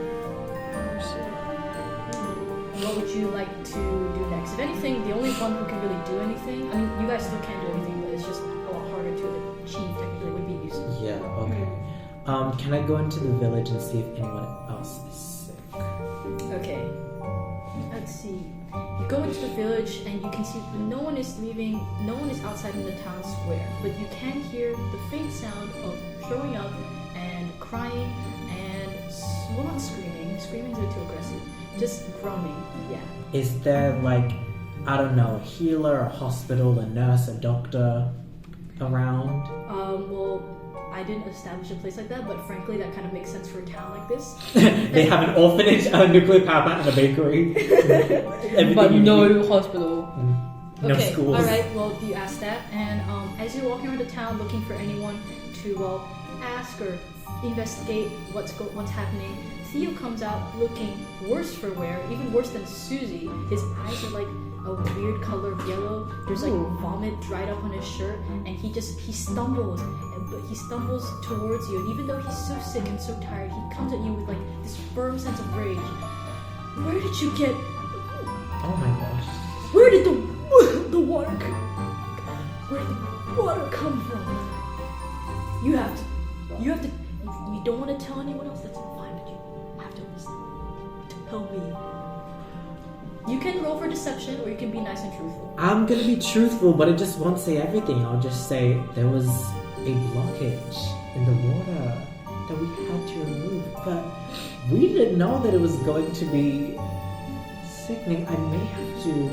What would you like to do next? If anything, the only one who can really do anything, I mean, you guys still can do anything, but it's just a lot harder to achieve technically, would be Yusuf. Yeah, okay. Can I go into the village and see if anyone else is sick? Okay. Let's see. You go into the village and you can see no one is outside in the town square, but you can hear the faint sound of throwing up and crying and well, not screaming. Screaming's a bit too aggressive. Just groaning. Yeah. Is there like, I don't know, a healer, a hospital, a nurse, a doctor around? Well, I didn't establish a place like that, but frankly, that kind of makes sense for a town like this. They have an orphanage, a nuclear power plant, and a bakery. But no hospital. No Okay, schools. alright, well, you asked that, and as you're walking around the town looking for anyone to, well, ask or investigate what's happening, Theo comes out looking worse for wear, even worse than Susie. His eyes are like a weird color of yellow. There's like vomit dried up on his shirt, and he stumbles, but he stumbles towards you, and even though he's so sick and so tired, he comes at you with like this firm sense of rage. Where did you get... Oh my gosh. Where did the water come from? You don't want to tell anyone else, that's fine, but you have to listen. Tell me. You can roll for deception, or you can be nice and truthful. I'm gonna be truthful, but it just won't say everything. I'll just say there was a blockage in the water that we had to remove, but we didn't know that it was going to be sickening. I may have to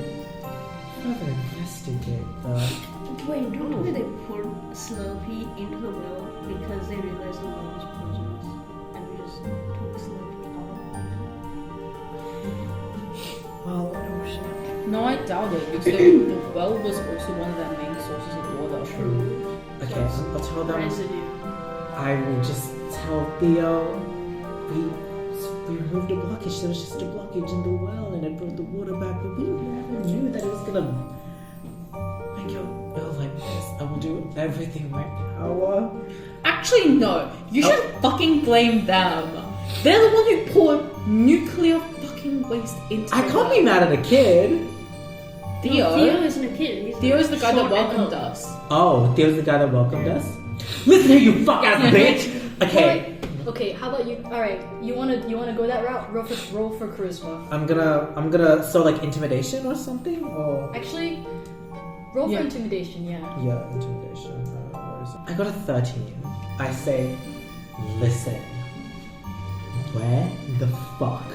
further investigate the... Wait, don't they poured Slurpee into the well because they realized the well was poisonous, and we just took Slurpee out? Well, No, I doubt it, because the well was also one of their main sources of water. true. Okay, I'll tell them. Residue. I will just tell Theo we removed a blockage. There was just a blockage in the well, and it brought the water back. But we never knew that it was gonna make it well like this. I will do everything in my power. Actually, no. You should fucking blame them. They're the one who poured nuclear fucking waste into I can't be mad at a kid. Theo. Theo isn't a kid. Theo's the guy that short and welcomed tall. us. Oh, Theo's the guy that welcomed us? Listen here, you fuck ass bitch! Okay, Okay, how about you? Alright, you wanna go that route? Roll for charisma. I'm gonna, so like intimidation or something? Or... Actually, roll Yeah. for intimidation, yeah. Yeah, intimidation. Where is it? I got a 13. I say, listen. Where the fuck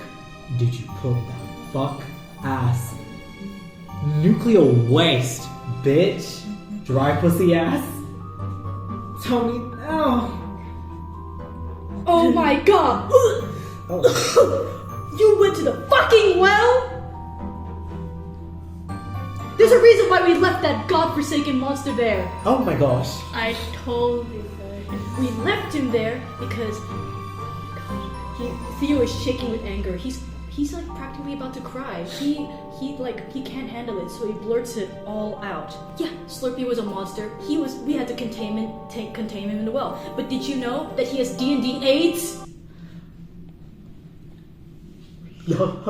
did you put that fuck ass nuclear waste, bitch? Dry pussy ass? Tell me now. Oh my god! Oh. You went to the fucking well? There's a reason why we left that godforsaken monster there. Oh my gosh. I told you guys. We left him there because Theo is shaking with anger. He's like practically about to cry. He can't handle it, so he blurts it all out. Yeah, Slurpee was a monster. We had to contain him in the well. But did you know that he has D&D AIDS?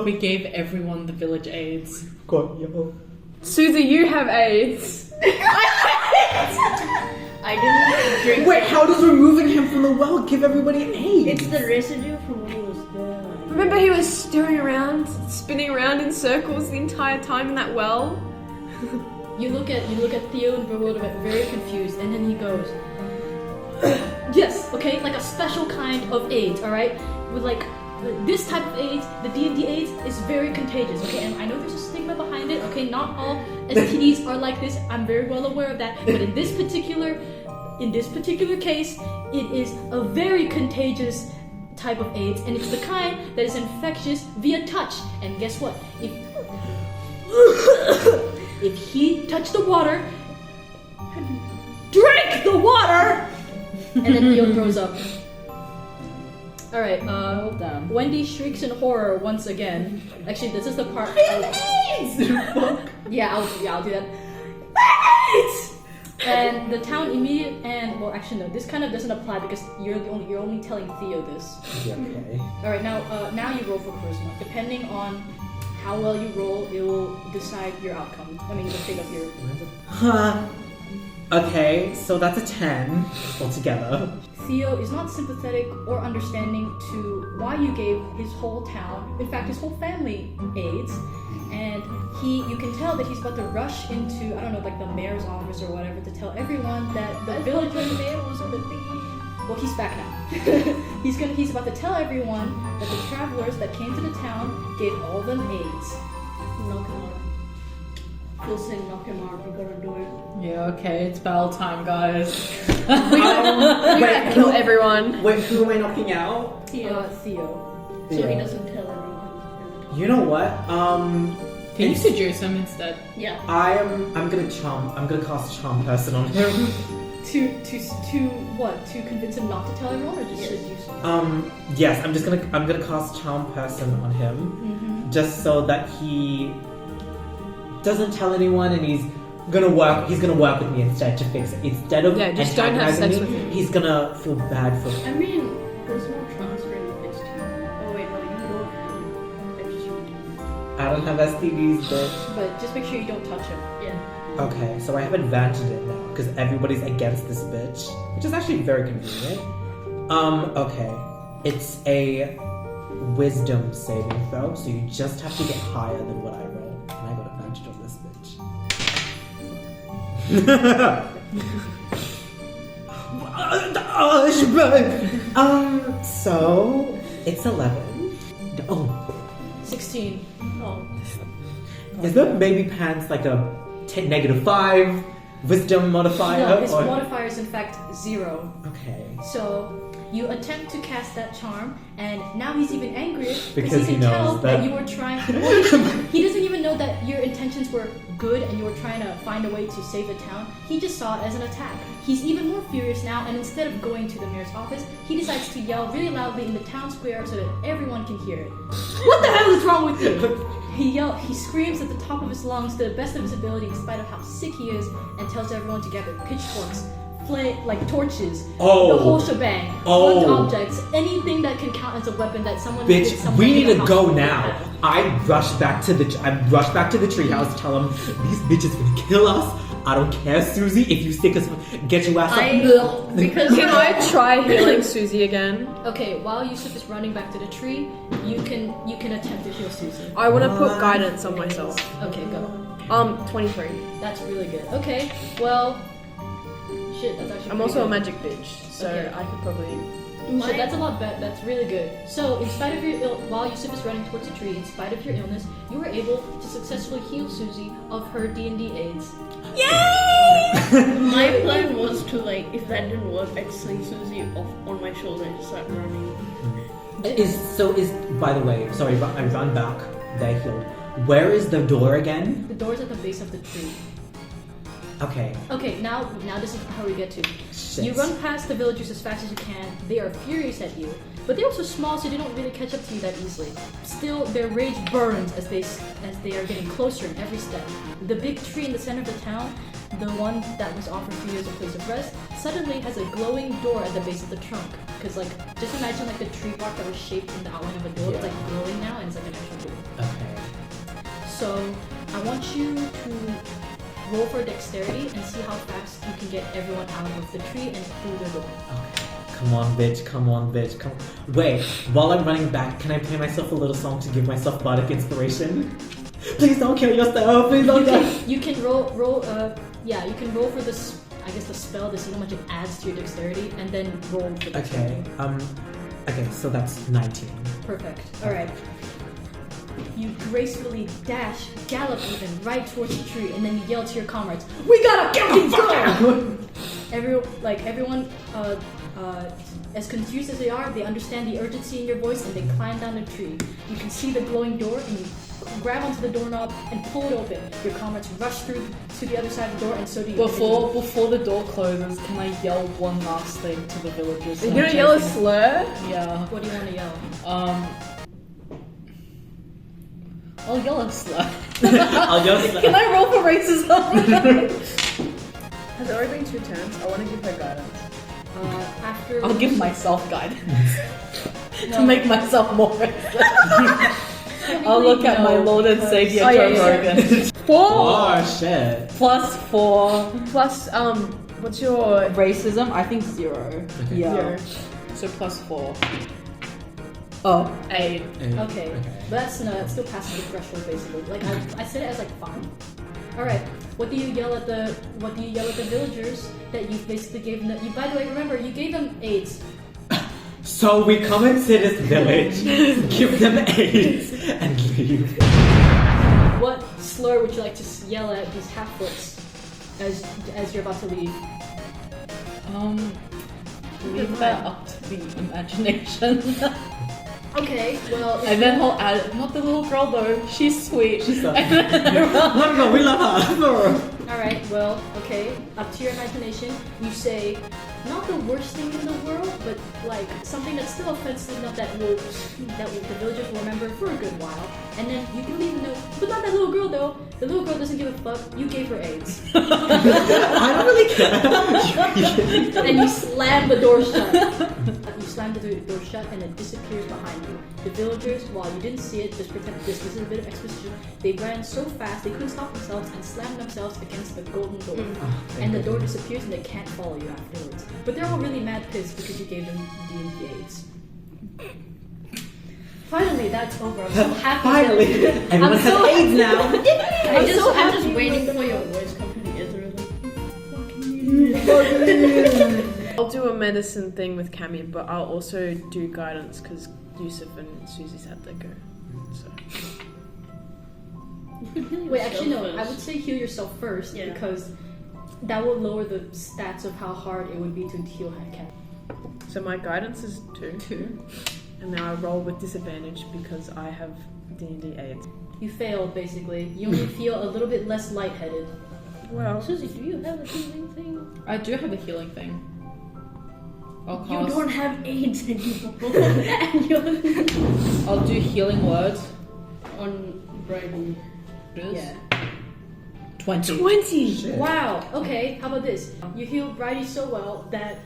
We gave everyone the village AIDS. God, yo. Susie, you have AIDS. I didn't drink. Wait, how does removing him from the well give everybody AIDS? It's the residue from when he was there. Remember he was stirring around, spinning around in circles the entire time in that well? You look at Theo in bewilderment, very confused, and then he goes, yes, okay, like a special kind of AIDS, alright? With like, this type of AIDS, the D&D AIDS, is very contagious, okay? And I know there's a stigma behind it, okay? Not all STDs are like this, I'm very well aware of that, but in this particular case, it is a very contagious type of AIDS, and it's the kind that is infectious via touch. And guess what? If he touched the water, drank the water, and then Theo throws up. All right. Damn. Wendy shrieks in horror once again. Actually, this is the part. Yeah, I'll do that. AIDS! And the town actually no, this kind of doesn't apply because you're only telling Theo this. Okay. All right, now you roll for charisma. Depending on how well you roll, it will decide your outcome. I mean, the fate of your. Huh. Okay, so that's a 10 altogether. Theo is not sympathetic or understanding to why you gave his whole town, in fact his whole family, AIDS, and you can tell that he's about to rush into, I don't know, like the mayor's office or whatever to tell everyone that the village mayor was on the thingy. Well, he's back now. He's about to tell everyone that the travelers that came to the town gave all of them AIDS. Knock him out. We'll say knock him out. We gotta do it. Yeah, okay, it's battle time, guys. Wait, kill everyone. Wait, who am I knocking out? Theo. So he doesn't tell everyone. You know what? Can you seduce him instead? Yeah. I'm gonna cast charm person on him. To what? To convince him not to tell everyone, or just seduce him? Yes, I'm gonna cast charm person on him, just so that he doesn't tell anyone, and he's gonna work with me instead to fix it. Instead of just don't have antagonizing sex me, with him. he's gonna feel bad for me. I mean, there's no transferring this to you. Oh wait, no, you don't have it. I don't have STDs, bitch. But just make sure you don't touch him. Yeah. Okay, so I have advantage in it now because everybody's against this bitch, which is actually very convenient. Okay, it's a wisdom saving throw, so you just have to get higher than what I roll, and I got advantage on this bitch. So it's 11. Oh, 16. Oh. is the baby pants like a -5 wisdom modifier? No, his or- modifier is in fact 0. Okay. So you attempt to cast that charm, and now he's even angrier Because he he can knows tell that- you were trying. Well, he doesn't even know that your intentions were good and you were trying to find a way to save the town. He just saw it as an attack. He's even more furious now, and instead of going to the mayor's office, he decides to yell really loudly in the town square so that everyone can hear it. What the hell is wrong with you? He screams at the top of his lungs to the best of his ability in spite of how sick he is, and tells everyone to gather pitchforks, torches, Oh. the whole shebang, Oh. blunt objects, anything that can count as a weapon that someone Bitch, hit someone we in need the to house go with. now. I rush back to the treehouse, tell them these bitches gonna kill us. I don't care, Susie. If you stick us, get your ass up. Because Can I try healing Susie again? Okay, while Yusuf is running back to the tree, you can attempt to heal Susie. I want to put guidance on myself. Okay, go. 23. That's really good. Okay, well, shit, that's actually. I'm pretty also a good. magic bitch, so Okay. I could probably. Shit, that's a lot better. That's really good. So, in spite of while Yusuf is running towards the tree, in spite of your illness, you were able to successfully heal Susie of her D&D AIDS. my plan was to if that didn't work, I'd sling Susie off on my shoulder and start running. By the way, sorry, but I run back. They're healed. Where is the door again? The door's at the base of the tree. Okay. Okay, now this is how we get to. Shit. You run past the villagers as fast as you can. They are furious at you, but they're also small, so they don't really catch up to you that easily. Still, their rage burns as they are getting closer in every step. The big tree in the center of the town, the one that was offered for you as a place of rest, suddenly has a glowing door at the base of the trunk. Because just imagine the tree bark that was shaped in the outline of a door. Yeah. It's glowing now, and it's an actual door. Okay. So I want you to roll for dexterity and see how fast you can get everyone out of the tree and through the door. Okay. Come on, bitch. Come on, bitch. Come. Wait. While I'm running back, can I play myself a little song to give myself bardic inspiration? Please don't kill yourself. Please don't die. You can roll. You can roll for this. I guess the spell to see how much it adds to your dexterity, and then roll for dexterity. Okay. Okay. So that's 19. Perfect. All right. You gracefully gallop even right towards the tree, and then you yell to your comrades, "We gotta fucking go!" Everyone, as confused as they are, they understand the urgency in your voice, and they climb down the tree. You can see the glowing door, and you grab onto the doorknob and pull it open. Your comrades rush through to the other side of the door, and so do you. Before the door closes, can I yell one last thing to the villagers? Are you gonna yell a slur? Yeah. What do you want to yell? I'll yell a slur. I'll yell. Can I roll for racism? Has it already been 2 turns? I want to give her guidance. After I'll give myself guidance to make myself more racist. I'll look at my Lord and Savior Oh, yeah, Joe yeah. Rogan. 4 Oh shit. +4 plus what's your racism. I think 0. Okay. Yeah. 0? So +4. Oh. 8. Okay, but that's still passing the threshold basically. I said it as 5. All right. What do you yell at the villagers that you basically gave them? By the way, remember you gave them AIDS. So we come into this village, give them AIDS, and leave. What slur would you like to yell at these half-foots as you're about to leave? Leave that up to the imagination. Okay, well... And then he'll add, not the little girl though, she's sweet. She's so... Let her go, we love her. Alright, well, okay, up to your imagination, you say, not the worst thing in the world, but like something that's still offensive enough that the villagers will remember for a good while. And then you can leave a note, but not that little girl though. The little girl doesn't give a fuck. You gave her AIDS. I don't really care. And you slam the door shut. You slam the door shut and it disappears behind you. The villagers, while you didn't see it, just pretend this is a bit of exposition. They ran so fast they couldn't stop themselves and slammed themselves against the golden door. And the door disappears and they can't follow you afterwards. But they're all really mad pissed because you gave them D&D AIDS. Finally, that's over. I'm so happy. Finally, everyone has AIDS now. I'm just waiting for your voice company Israel. I'll do a medicine thing with Cammy, but I'll also do guidance because Yusuf and Susie's had to go. So. Wait, actually no. I would say heal yourself first because that will lower the stats of how hard it would be to heal Cat. So my guidance is 2. And now I roll with disadvantage because I have D&D AIDS. You failed, basically. You only feel a little bit less lightheaded. Well, Susie, do you have a healing thing? I do have a healing thing. I'll You cast... don't have AIDS anymore. I'll do healing words. On Brady. Yeah. 20. 20! Wow. Okay. How about this? You heal Bridie so well that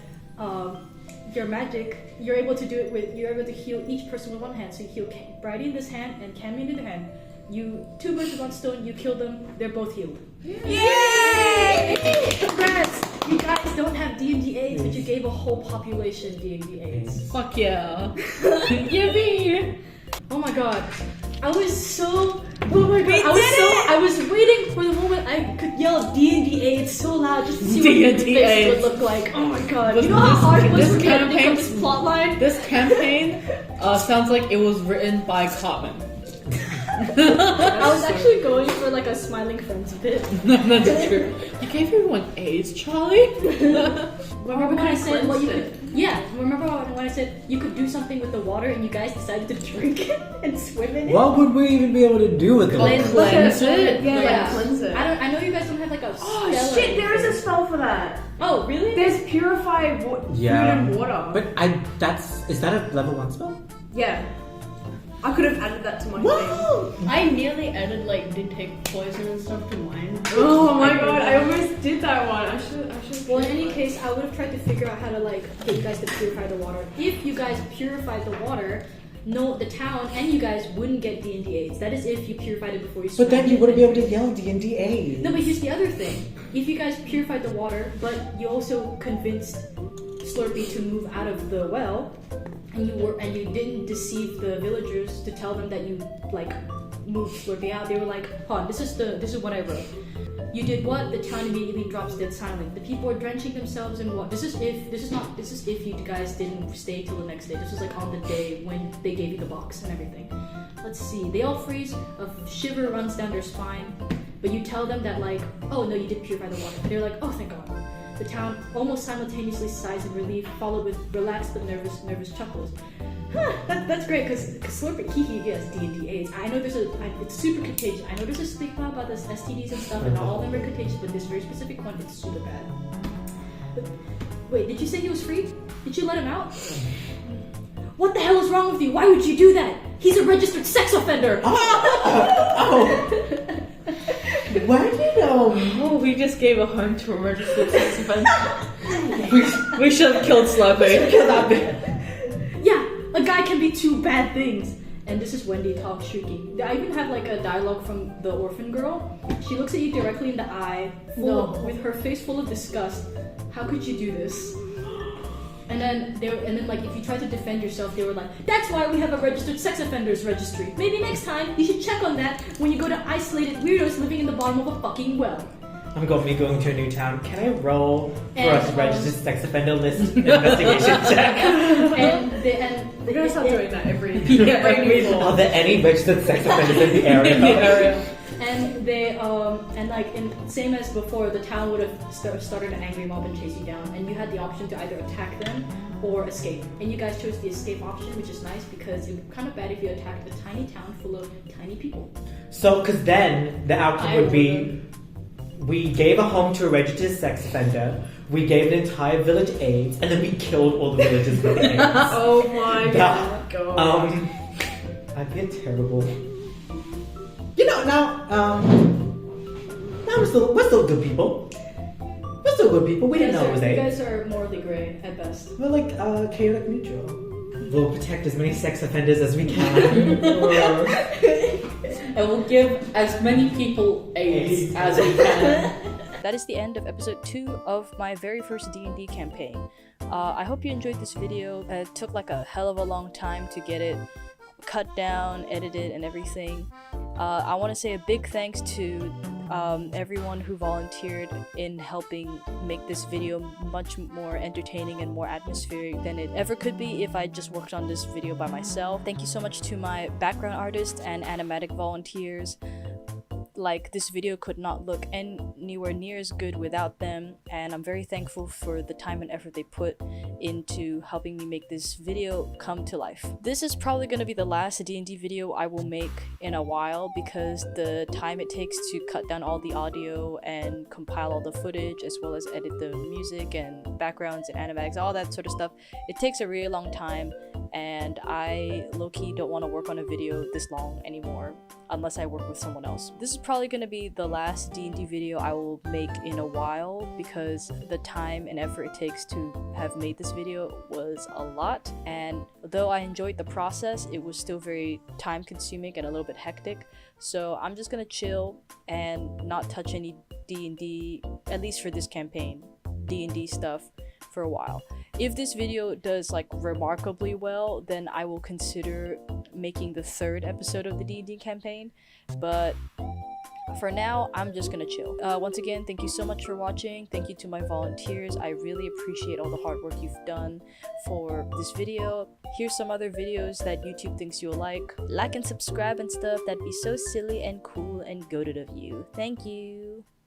your magic, you're able to heal each person with one hand. So you heal Bridie in this hand and Cammy in the other hand. You 2 birds with 1 stone. You kill them. They're both healed. Yay! Congrats! You guys don't have D&D AIDS, but you gave a whole population D&D AIDS. Fuck yeah. Yippee! Oh my god. I was so... Oh my god. I was waiting for the moment I could yell D&D AIDS so loud just to see what your D&D face AIDS. would look like. Oh my god. This- You know how hard it was this for me to think campaign- of this plotline? This campaign sounds like it was written by Cartman. I was actually going for like a smiling friends bit. That's true. You gave everyone AIDS, Charlie? Remember when I said what you could... Yeah, remember when I said you could do something with the water and you guys decided to drink it and swim in it? What would we even be able to do with Cleanse it? it. Yeah. Cleanse it. I know you guys don't have like a Oh spell or shit, there is a anything. spell for that. Oh, really? There's purify food and water. But is that a level 1 spell? Yeah. I could have added that to my thing. Whoa! I nearly added like detect poison and stuff to mine. Oh my god, I almost did that one. I should. Well, in any case, I would have tried to figure out how to like get you guys to purify the water. If you guys purified the water, no, the town and you guys wouldn't get D&D AIDS. That is if you purified it before you swam. But then you wouldn't be able to yell D&D AIDS. No, but here's the other thing. If you guys purified the water, but you also convinced Slurpee to move out of the well, and you didn't deceive the villagers to tell them that you like moved Slurpee out, they were like, "Huh, this is what I wrote." You did what? The town immediately drops dead silent. The people are drenching themselves in water. This is if you guys didn't stay till the next day. This was like on the day when they gave you the box and everything. Let's see. They all freeze. A shiver runs down their spine. But you tell them that like, oh no, you did purify the water. They're like, oh thank God. The town almost simultaneously sighs in relief, followed with relaxed but nervous chuckles. Huh, that's great because Slurpee, yes, D&D AIDS. I know it's super contagious. I know there's a stigma about this STDs and stuff, and not all of them are contagious, but this very specific one, it's super bad. But, wait, did you say he was free? Did you let him out? What the hell is wrong with you? Why would you do that? He's a registered sex offender! Where do you know? Oh, we just gave a home to a registered sex offender. we should have killed Slurpee. Yeah, a guy can be 2 bad things. And this is Wendy talk shrieking. I even have like a dialogue from the orphan girl. She looks at you directly in the eye, with her face full of disgust. How could you do this? And then like if you try to defend yourself, they were like, "That's why we have a registered sex offenders registry. Maybe next time you should check on them." that when you go to isolated weirdos living in the bottom of a fucking well. I'm going to be going to a new town. Can I roll for And, us registered sex offender list investigation check? We're gonna start doing that every Are there any registered sex offenders in the area? And they same as before, the town would have started an angry mob and chased you down, and you had the option to either attack them or escape. And you guys chose the escape option, which is nice because it would be kind of bad if you attacked a tiny town full of tiny people. So, because then the outcome would be, we gave a home to a registered sex offender, we gave an entire village AIDS, and then we killed all the villagers with AIDS. Oh my god. I'd be a terrible. You know, now we're still good people. We're still good people. We didn't know it was You AIDS. guys are morally grey at best. We're like chaotic neutral. We'll protect as many sex offenders as we can. And we'll give as many people AIDS as we can. That is the end of episode 2 of my very first D&D campaign. I hope you enjoyed this video. It took like a hell of a long time to get it cut down, edited, and everything. I want to say a big thanks to everyone who volunteered in helping make this video much more entertaining and more atmospheric than it ever could be if I just worked on this video by myself. Thank you so much to my background artists and animatic volunteers. Like, this video could not look anywhere near as good without them, and I'm very thankful for the time and effort they put into helping me make this video come to life. This is probably going to be the last D&D video I will make in a while because the time it takes to cut down all the audio and compile all the footage as well as edit the music and backgrounds and animatics, all that sort of stuff, it takes a really long time, and I low-key don't want to work on a video this long anymore unless I work with someone else. This is probably going to be the last D&D video I will make in a while because the time and effort it takes to have made this video was a lot, and though I enjoyed the process, it was still very time consuming and a little bit hectic. So I'm just gonna chill and not touch any D&D, at least for this campaign, D&D stuff for a while. If this video does like remarkably well, then I will consider making the 3rd episode of the D&D campaign, but for now, I'm just gonna chill. Once again, thank you so much for watching. Thank you to my volunteers. I really appreciate all the hard work you've done for this video. Here's some other videos that YouTube thinks you'll like. Like and subscribe and stuff. That'd be so silly and cool and goated of you. Thank you.